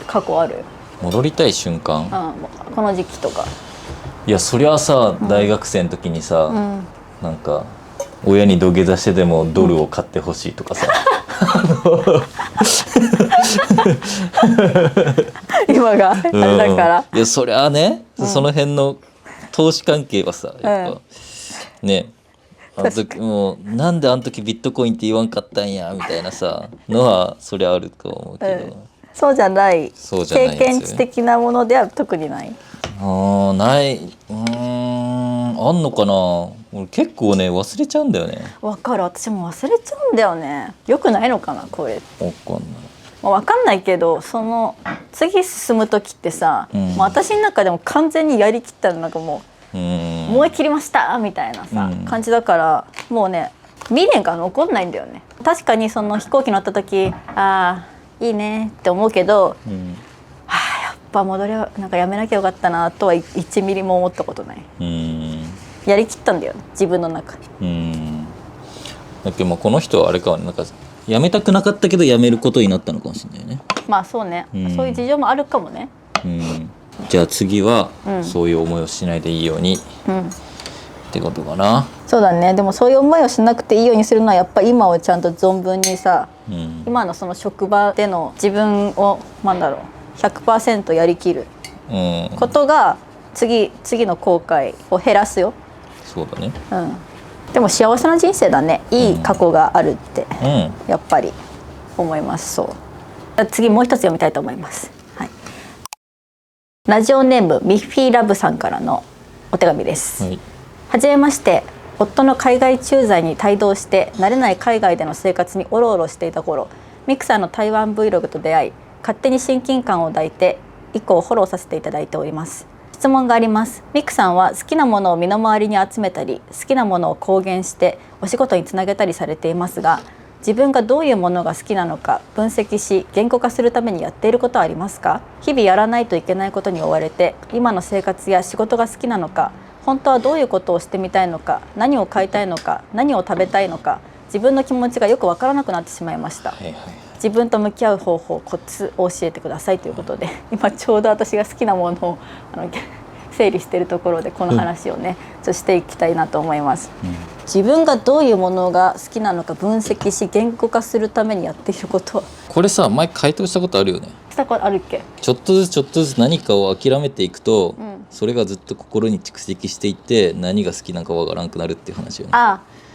A: 過去ある？
B: 戻りたい瞬間？
A: この時期とか。
B: いやそりゃさ、大学生の時にさ、なんか親に土下座してでもドルを買ってほしいとかさ、
A: 今があれだから、
B: いやそりゃあね、その辺の投資関係はさやっぱ、ね、あの時もうなんであの時ビットコインって言わんかったんやみたいなさのはそりゃあると思うけど、
A: そうじゃない、
B: そうじゃないやつ
A: 経験値的なものでは特にない。
B: ない。あんのかな。俺結構ね忘れちゃうんだよね。
A: わかる、私も忘れちゃうんだよね。よくないのかなこれ。
B: わかんない。
A: わかんないけど、その次進む時ってさ、もう私の中でも完全にやりきったらなんかもう燃え切りましたみたいなさ、感じだから、もうね未練が残んないんだよね。確かにその飛行機乗った時、あーいいねって思うけど、やっぱ戻りはなんかやめなきゃよかったなとは1ミリも思ったことない。やりきったんだよね自分の中に。
B: だけどまあこの人はあれか、なんかやめたくなかったけどやめることになったのかもしれないね。
A: まあそうね、そういう事情もあるかもね。
B: じゃあ次は、そういう思いをしないでいいように、ってことかな。
A: そうだね。でもそういう思いをしなくていいようにするのはやっぱ今をちゃんと存分にさ、今のその職場での自分をなんだろう 100% やりきることが次の後悔を減らすよ。
B: そうだね。
A: でも幸せな人生だね。いい過去があるって、やっぱり思います。そう次もう一つ読みたいと思います。ラジオネームミッフィーラブさんからのお手紙です。はじめまして。夫の海外駐在に帯同して慣れない海外での生活におろおろしていた頃、ミクさんの台湾 Vlog と出会い、勝手に親近感を抱いて以降フォローさせていただいております。質問があります。ミクさんは好きなものを身の回りに集めたり、好きなものを公言してお仕事につなげたりされていますが、自分がどういうものが好きなのか分析し言語化するためにやっていることはありますか？日々やらないといけないことに追われて、今の生活や仕事が好きなのか、本当はどういうことをしてみたいのか、何を買いたいのか、何を食べたいのか、自分の気持ちがよくわからなくなってしまいました。自分と向き合う方法、コツを教えてくださいということで、今ちょうど私が好きなものを整理しているところでこの話をね、ちょっとしていきたいなと思います。自分がどういうものが好きなのか分析し言語化するためにやっていること。
B: これさ、前回答したことあるよね。
A: したことあるっけ？
B: ちょっとずつ何かを諦めていくと、それがずっと心に蓄積していって何が好きなのかわからんくなるっていう話よね。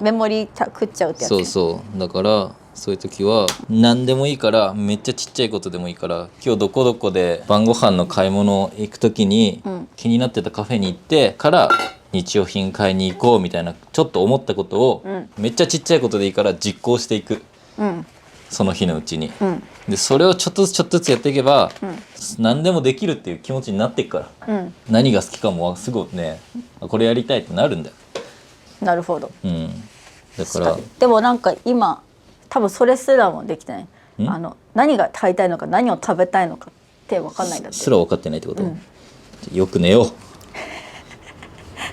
A: メモリ食っちゃうってやつ。
B: そうだからそういう時は何でもいいから、めっちゃちっちゃいことでもいいから、今日どこどこで晩ご飯の買い物行く時に、気になってたカフェに行ってから日用品買いに行こうみたいな、ちょっと思ったことを、めっちゃちっちゃいことでいいから実行していく、その日のうちに、でそれをちょっとずつやっていけば、何でもできるっていう気持ちになっていくから、何が好きかもすぐね、これやりたいってなるんだよ。
A: なるほど。
B: だから
A: でもなんか今多分それすらもできてない。何が買いたいのか、何を食べたいのかって分かんないんだって。
B: すら分かってないってこと、よく寝よう。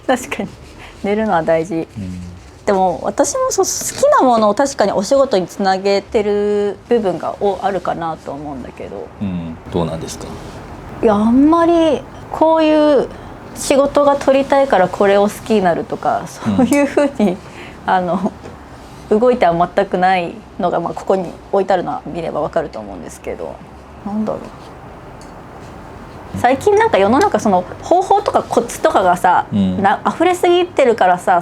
A: 確かに寝るのは大事。でも私も好きなものを確かにお仕事につなげてる部分があるかなと思うんだけど、
B: どうなんですか？
A: いや、あんまりこういう仕事が取りたいからこれを好きになるとか、そういうふうに動いては全くないのが、ここに置いてあるのは見ればわかると思うんですけど、なんだろう、最近なんか世の中その方法とかコツとかがさ、溢れすぎてるからさ、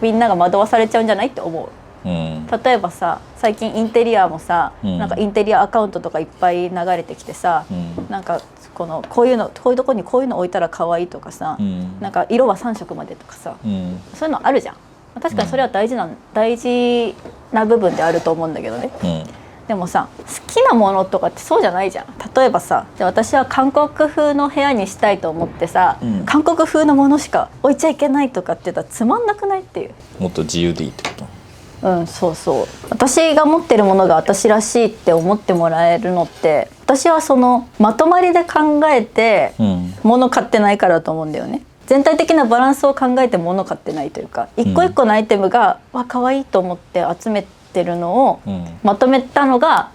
A: みんなが惑わされちゃうんじゃないって思う。例えばさ、最近インテリアもさ、なんかインテリアアカウントとかいっぱい流れてきてさ、なんかこういうとこにこういうの置いたら可愛いとかさ、なんか色は3色までとかさ、そういうのあるじゃん。確かにそれは大事な部分であると思うんだけどね。でもさ、好きなものとかってそうじゃないじゃん。例えばさ、私は韓国風の部屋にしたいと思ってさ、韓国風のものしか置いちゃいけないとかって言ったらつまんなくないっていう。
B: もっと自由でいいってこと？
A: そう私が持ってるものが私らしいって思ってもらえるのって、私はそのまとまりで考えて物買ってないからだと思うんだよね。全体的なバランスを考えて物買ってないというか、一個一個のアイテムが可愛いと思って集めてるのをまとめたのが、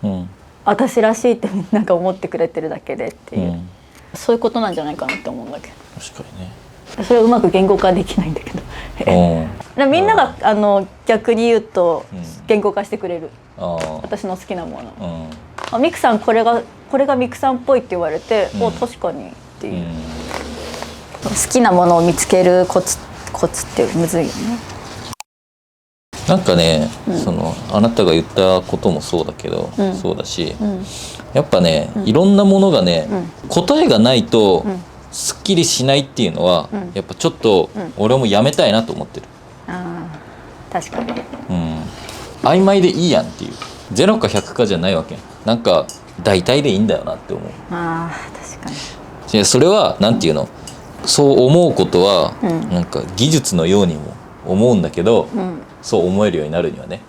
A: 私らしいってみんなが思ってくれてるだけでっていう、そういうことなんじゃないかなって思うんだけど。
B: 確かにね。
A: それはうまく言語化できないんだけどみんなが逆に言うと言語化してくれる、私の好きなもの。ミクさんこれがミクさんっぽいって言われて、確かにっていう。好きなものを見つけるコツってむずいよね。
B: なんかね、あなたが言ったこともそうだけど、そうだし、やっぱね、いろんなものがね、答えがないとすっきりしないっていうのは、やっぱちょっと俺もやめたいなと思ってる。
A: 確かに。
B: 曖昧でいいやんっていう、0か100かじゃないわけ。なんか大体でいいんだよなって思う。
A: 確かに。
B: いやそれはなんていうの、そう思うことは、なんか技術のようにも思うんだけど、そう思えるようになるにはね、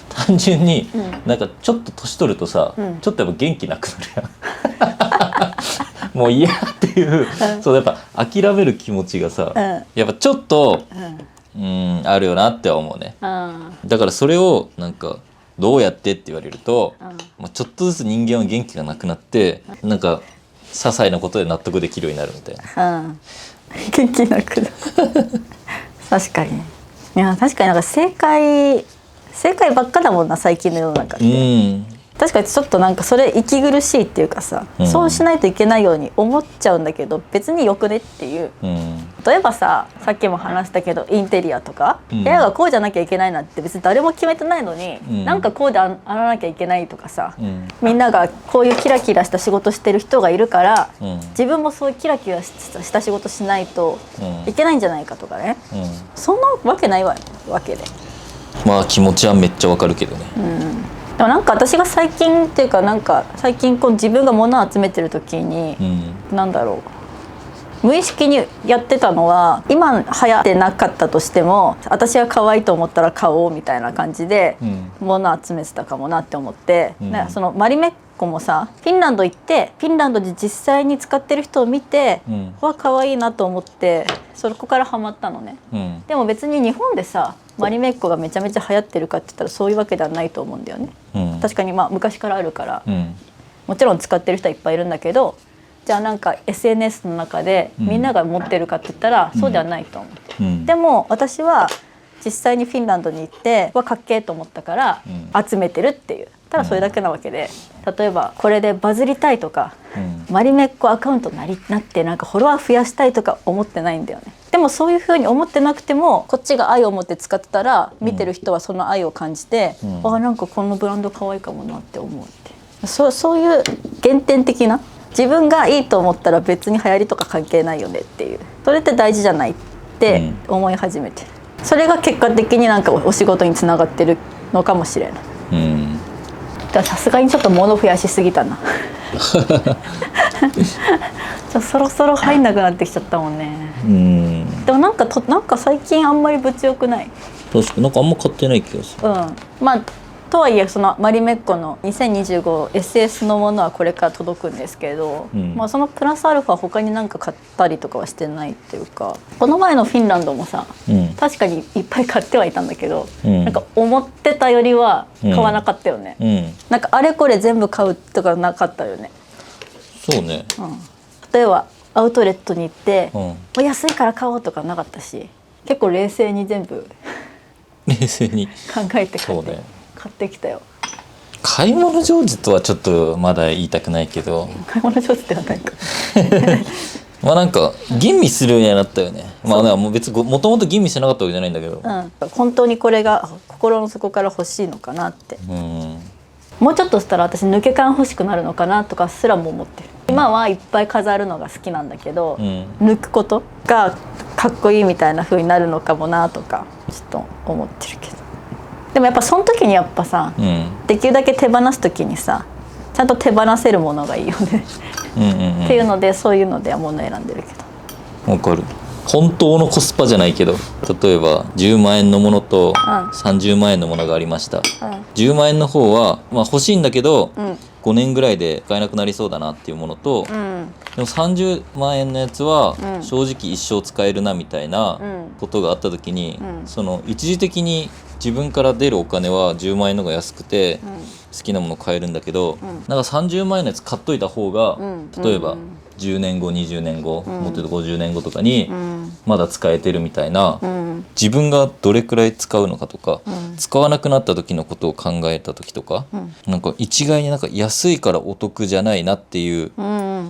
B: 単純になんかちょっと年取るとさ、ちょっとやっぱ元気なくなるやんもう嫌っていう、そうやっぱ諦める気持ちがさ、やっぱちょっと、あるよなって思うね。だからそれをなんかどうやってって言われると、ちょっとずつ人間は元気がなくなって、なんか些細なことで納得できるようになるみたいな。
A: 元気なくなる確かに。いや確かになんか正解ばっかだもんな最近の世の中って。確かにちょっとなんかそれ息苦しいっていうかさ、そうしないといけないように思っちゃうんだけど、別によくねっていう。例えばさっきも話したけどインテリアとか、部屋がこうじゃなきゃいけないなんて別に誰も決めてないのに、なんかこうであらなきゃいけないとかさ、みんながこういうキラキラした仕事してる人がいるから、自分もそういうキラキラした仕事しないといけないんじゃないかとかね、そんなわけないわけで。
B: まあ気持ちはめっちゃわかるけどね。
A: でもなんか私が最近っていうか、なんか最近こう自分が物を集めてる時に、なんだろう、無意識にやってたのは、今流行ってなかったとしても私が可愛いと思ったら買おうみたいな感じで物を集めてたかもなって思って、そのマリメッコもさ、フィンランド行ってフィンランドで実際に使ってる人を見て、わ可愛いなと思ってそこからハマったのね。でも別に日本でさマリメッコがめちゃめちゃ流行ってるかって言ったらそういうわけではないと思うんだよね。確かにまあ昔からあるから、もちろん使ってる人はいっぱいいるんだけど、じゃあなんか SNS の中でみんなが持ってるかって言ったらそうではないと思う。でも私は実際にフィンランドに行ってかっけえと思ったから集めてるっていう、ただそれだけなわけで、例えばこれでバズりたいとか、マリメッコアカウントになってなんかフォロワー増やしたいとか思ってないんだよね。でもそういう風に思ってなくてもこっちが愛を持って使ってたら、見てる人はその愛を感じて、なんかこのブランド可愛いかもなって思うって、そういう原点的な、自分がいいと思ったら別に流行りとか関係ないよねっていう、それって大事じゃないって思い始めてる。それが結果的になんかお仕事につながってるのかもしれない。さすがにちょっと物増やしすぎたなそろそろ入んなくなってきちゃったもんね。でもなんか最近あんまり物欲ない。
B: 確かになんかあんま買ってない気がする。
A: まあとはいえそのマリメッコの 2025SS のものはこれから届くんですけど、まあそのプラスアルファ他になんか買ったりとかはしてないっていうか、この前のフィンランドもさ、確かにいっぱい買ってはいたんだけど、なんか思ってたよりは買わなかったよね。なんかあれこれ全部買うとかなかったよね。
B: そうね。
A: 例えばアウトレットに行って、安いから買おうとかなかったし、結構冷静に全部
B: 冷静に
A: 考えて買ってきたよ。
B: 買い物上手とはちょっとまだ言いたくないけど、
A: 買い物上手ではないか
B: まあなんか吟味するようにはなったよね。まあもう別にもともと吟味してなかったわけじゃないんだけど、
A: 本当にこれが心の底から欲しいのかなって、もうちょっとしたら私抜け感欲しくなるのかなとかすらも思ってる。今はいっぱい飾るのが好きなんだけど、抜くことがかっこいいみたいな風になるのかもなとかちょっと思ってるけど、でもやっぱその時にやっぱさ、できるだけ手放す時にさちゃんと手放せるものがいいよねっていうので、そういうのでは物選んでるけど。
B: わかる。本当のコスパじゃないけど、例えば10万円のものと30万円のものがありました。10万円の方は、まあ、欲しいんだけど、5年ぐらいで使えなくなりそうだなっていうものと、でも30万円のやつは正直一生使えるなみたいなことがあった時に、その一時的に自分から出るお金は10万円の方が安くて好きなもの買えるんだけど、なんか30万円のやつ買っといた方が、例えば10年後20年後、もっと言うと50年後とかにまだ使えてるみたいな、自分がどれくらい使うのかとか、使わなくなった時のことを考えた時とか、なんか一概になんか安いからお得じゃないなっていう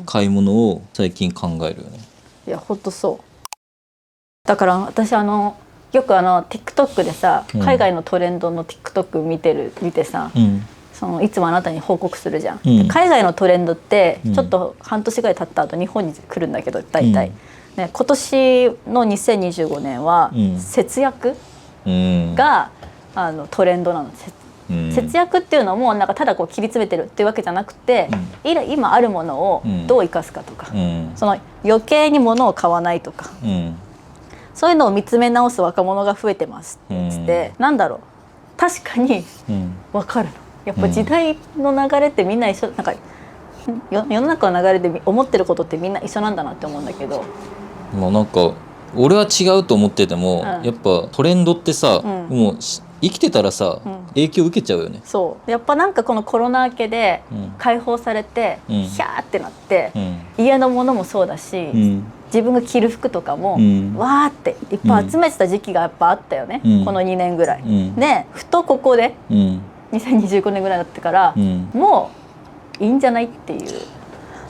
B: 買い物を最近考えるよね。
A: いやほんとそうだから私よよくTikTok でさ、海外のトレンドの TikTok 見てさ、いつもあなたに報告するじゃん、海外のトレンドってちょっと半年ぐらい経った後日本に来るんだけど大体、ね、今年の2025年は節約が、トレンドなの。節約っていうのもなんかただこう切り詰めてるっていうわけじゃなくて、今あるものをどう生かすかとか、その余計に物を買わないとか、そういうのを見つめ直す若者が増えてますって言って、なんだろう、確かに分かるの。やっぱ時代の流れってみんな一緒、なんか世の中の流れで思ってることってみんな一緒なんだなって思うんだけど、
B: まあなんか俺は違うと思ってても、やっぱトレンドってさ、もう生きてたらさ、影響受けちゃうよね。そう
A: やっぱなんかこのコロナ明けで解放されて、ヒャーってなって、家のものもそうだし、自分が着る服とかも、わーっていっぱい集めてた時期がやっぱあったよね、この2年ぐらい、でふとここで、2025年ぐらいになってから、もういいんじゃないっていう。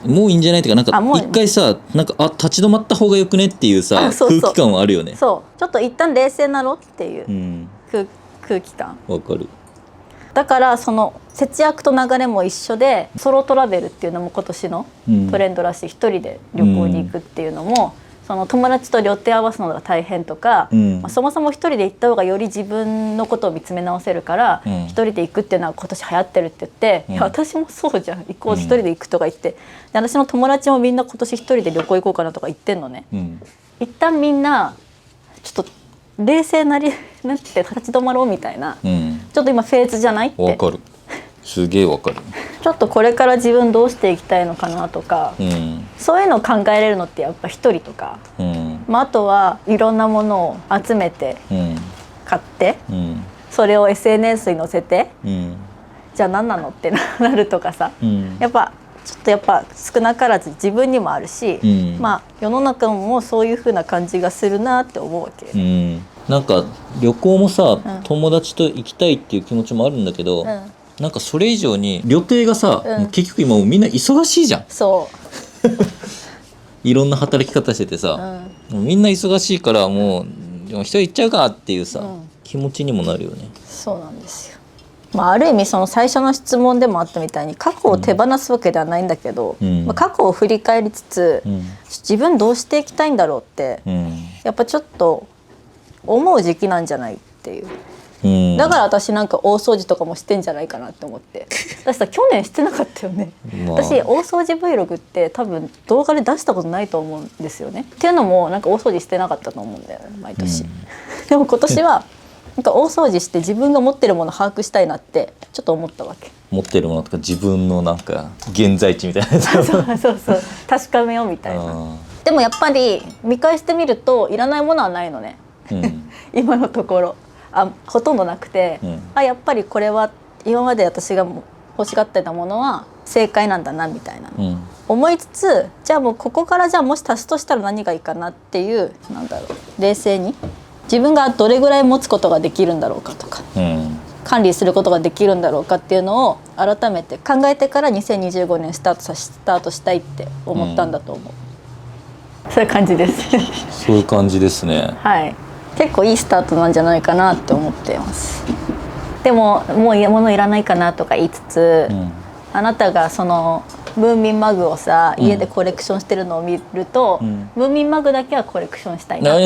B: もういいんじゃないっていうか、なんか一回さ、なんか立ち止まった方がよくねっていうさ、空気感はあるよね。
A: そうちょっと一旦冷静なのっていう、空気感。
B: わかる。
A: だからその節約と流れも一緒で、ソロトラベルっていうのも今年のトレンドらしい。一人で旅行に行くっていうのも、その友達と予定合わすのが大変とか、そもそも一人で行った方がより自分のことを見つめ直せるから、一人で行くっていうのは今年流行ってるって言って、いや私もそうじゃん、行こう、一人で行くとか言って、で私の友達もみんな今年一人で旅行行こうかなとか言ってんのね。一旦みんなちょっと冷静なって立ち止まろうみたいな、ちょっと今フェーズじゃないって。
B: わかる、すげえわかる。
A: ちょっとこれから自分どうしていきたいのかなとか、そういうのを考えれるのってやっぱ一人とか、あとはいろんなものを集めて、買って、それを SNS に載せて、じゃあ何なのってなるとかさ、やっぱちょっとやっぱ少なからず自分にもあるし、世の中もそういう風な感じがするなって思うわけ。
B: なんか旅行もさ、友達と行きたいっていう気持ちもあるんだけど、なんかそれ以上に旅程がさ、もう結局今もうみんな忙しいじゃん。
A: そう
B: いろんな働き方しててさ、もうみんな忙しいからもう一人行っちゃうかっていうさ、気持ちにもなるよね。
A: そうなんですよ。ある意味その最初の質問でもあったみたいに過去を手放すわけではないんだけど、過去を振り返りつつ、自分どうしていきたいんだろうって、やっぱちょっと思う時期なんじゃないっていう。だから私なんか大掃除とかもしてんじゃないかなって思って。私さ去年してなかったよね。私大掃除 Vlog って多分動画で出したことないと思うんですよね。っていうのもなんか大掃除してなかったと思うんだよね毎年。でも今年はなんか大掃除して自分が持ってるもの把握したいなってちょっと思ったわけ。
B: 持ってるものとか自分のなんか現在地みたいなやつ
A: そう確かめようみたいな。でもやっぱり見返してみるといらないものはないのね、今のところほとんどなくて、やっぱりこれは今まで私が欲しがってたものは正解なんだなみたいな、思いつつ、じゃあもうここからじゃあもし足すとしたら何がいいかなっていう、なんだろう、冷静に自分がどれぐらい持つことができるんだろうかとか、管理することができるんだろうかっていうのを改めて考えてから2025年スタートしたいって思ったんだと思う、そういう感じです
B: そういう感じですね。
A: はい、結構いいスタートなんじゃないかなって思っています。でももう物いらないかなとか言いつつ、あなたがそのムーミンマグをさ家でコレクションしてるのを見ると、ムーミンマグだけはコレクションしたいな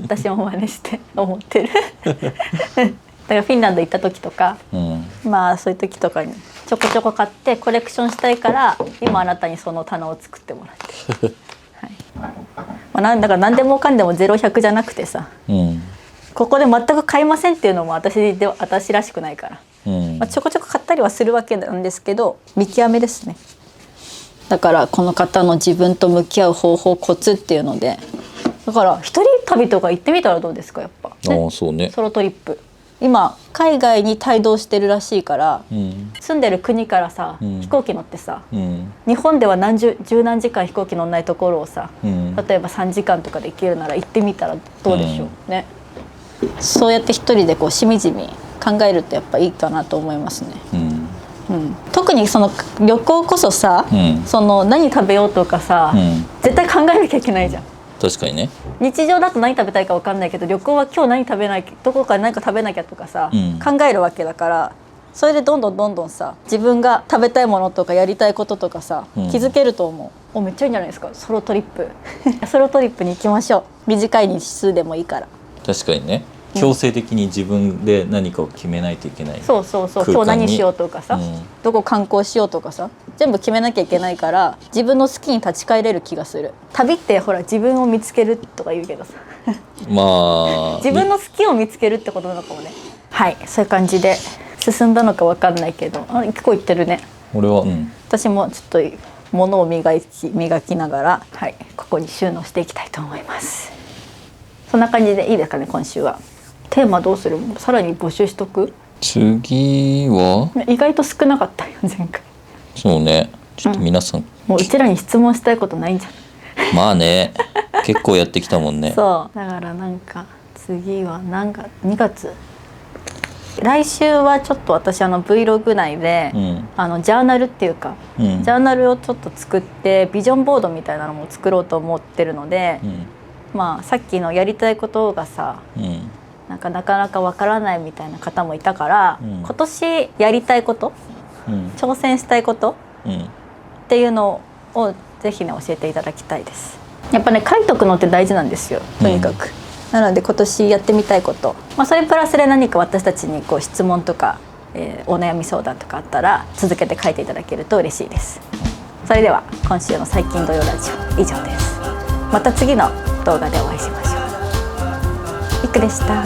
A: 私も真似して思ってるだからフィンランド行った時とか、そういう時とかにちょこちょこ買ってコレクションしたいから、今あなたにその棚を作ってもらってるだから何でもかんでも0100じゃなくてさ、ここで全く買いませんっていうのも私らしくないから、ちょこちょこ買ったりはするわけなんですけど、見極めですね。だからこの方の自分と向き合う方法コツっていうので、だから一人旅とか行ってみたらどうですか。やっぱ、
B: そうね、
A: ソロトリップ今海外に帯同してるらしいから、住んでる国からさ、飛行機乗ってさ、日本では十何時間飛行機乗んないところをさ、例えば3時間とかで行けるなら行ってみたらどうでしょうね。そうやって一人でこうしみじみ考えるとやっぱいいかなと思いますね。特にその旅行こそさ、その何食べようとかさ、絶対考えなきゃいけないじゃん。
B: 確かにね。
A: 日常だと何食べたいか分かんないけど、旅行は今日何食べないどこかで何か食べなきゃとかさ、考えるわけだから、それでどんどんさ、自分が食べたいものとかやりたいこととかさ、気づけると思う。めっちゃいいんじゃないですか、ソロトリップソロトリップに行きましょう。短い日数でもいいから。
B: 確かにね、強制的に自分で何かを決めないといけない、
A: そう今日何しようとかさ、どこ観光しようとかさ、全部決めなきゃいけないから、自分の好きに立ち返れる気がする。旅ってほら自分を見つけるとか言うけどさ
B: まあ
A: 自分の好きを見つけるってことなのかもね。はい、そういう感じで進んだのか分かんないけど、結構行ってるね。
B: 俺は
A: 私もちょっと物を磨きながら、はい、ここに収納していきたいと思います。そんな感じでいいですかね。今週はテーマどうする？さらに募集しとく？
B: 次は
A: 意外と少なかったよ前回。
B: そうね、ちょっと皆さん、
A: もううちらに質問したいことないんじゃない？
B: まあね結構やってきたもんね。
A: そうだからなんか次は2月、来週はちょっと私Vlog 内で、ジャーナルっていうか、ジャーナルをちょっと作ってビジョンボードみたいなのも作ろうと思ってるので、まあさっきのやりたいことがさ、なかなかわからないみたいな方もいたから、今年やりたいこと、挑戦したいこと、っていうのをぜひね教えていただきたいです。やっぱね書いとくのって大事なんですよ、とにかく。なので今年やってみたいこと、それプラスで何か私たちにこう質問とか、お悩み相談とかあったら続けて書いていただけると嬉しいです。それでは今週の最近土曜ラジオ以上です。また次の動画でお会いしましょう。いくでした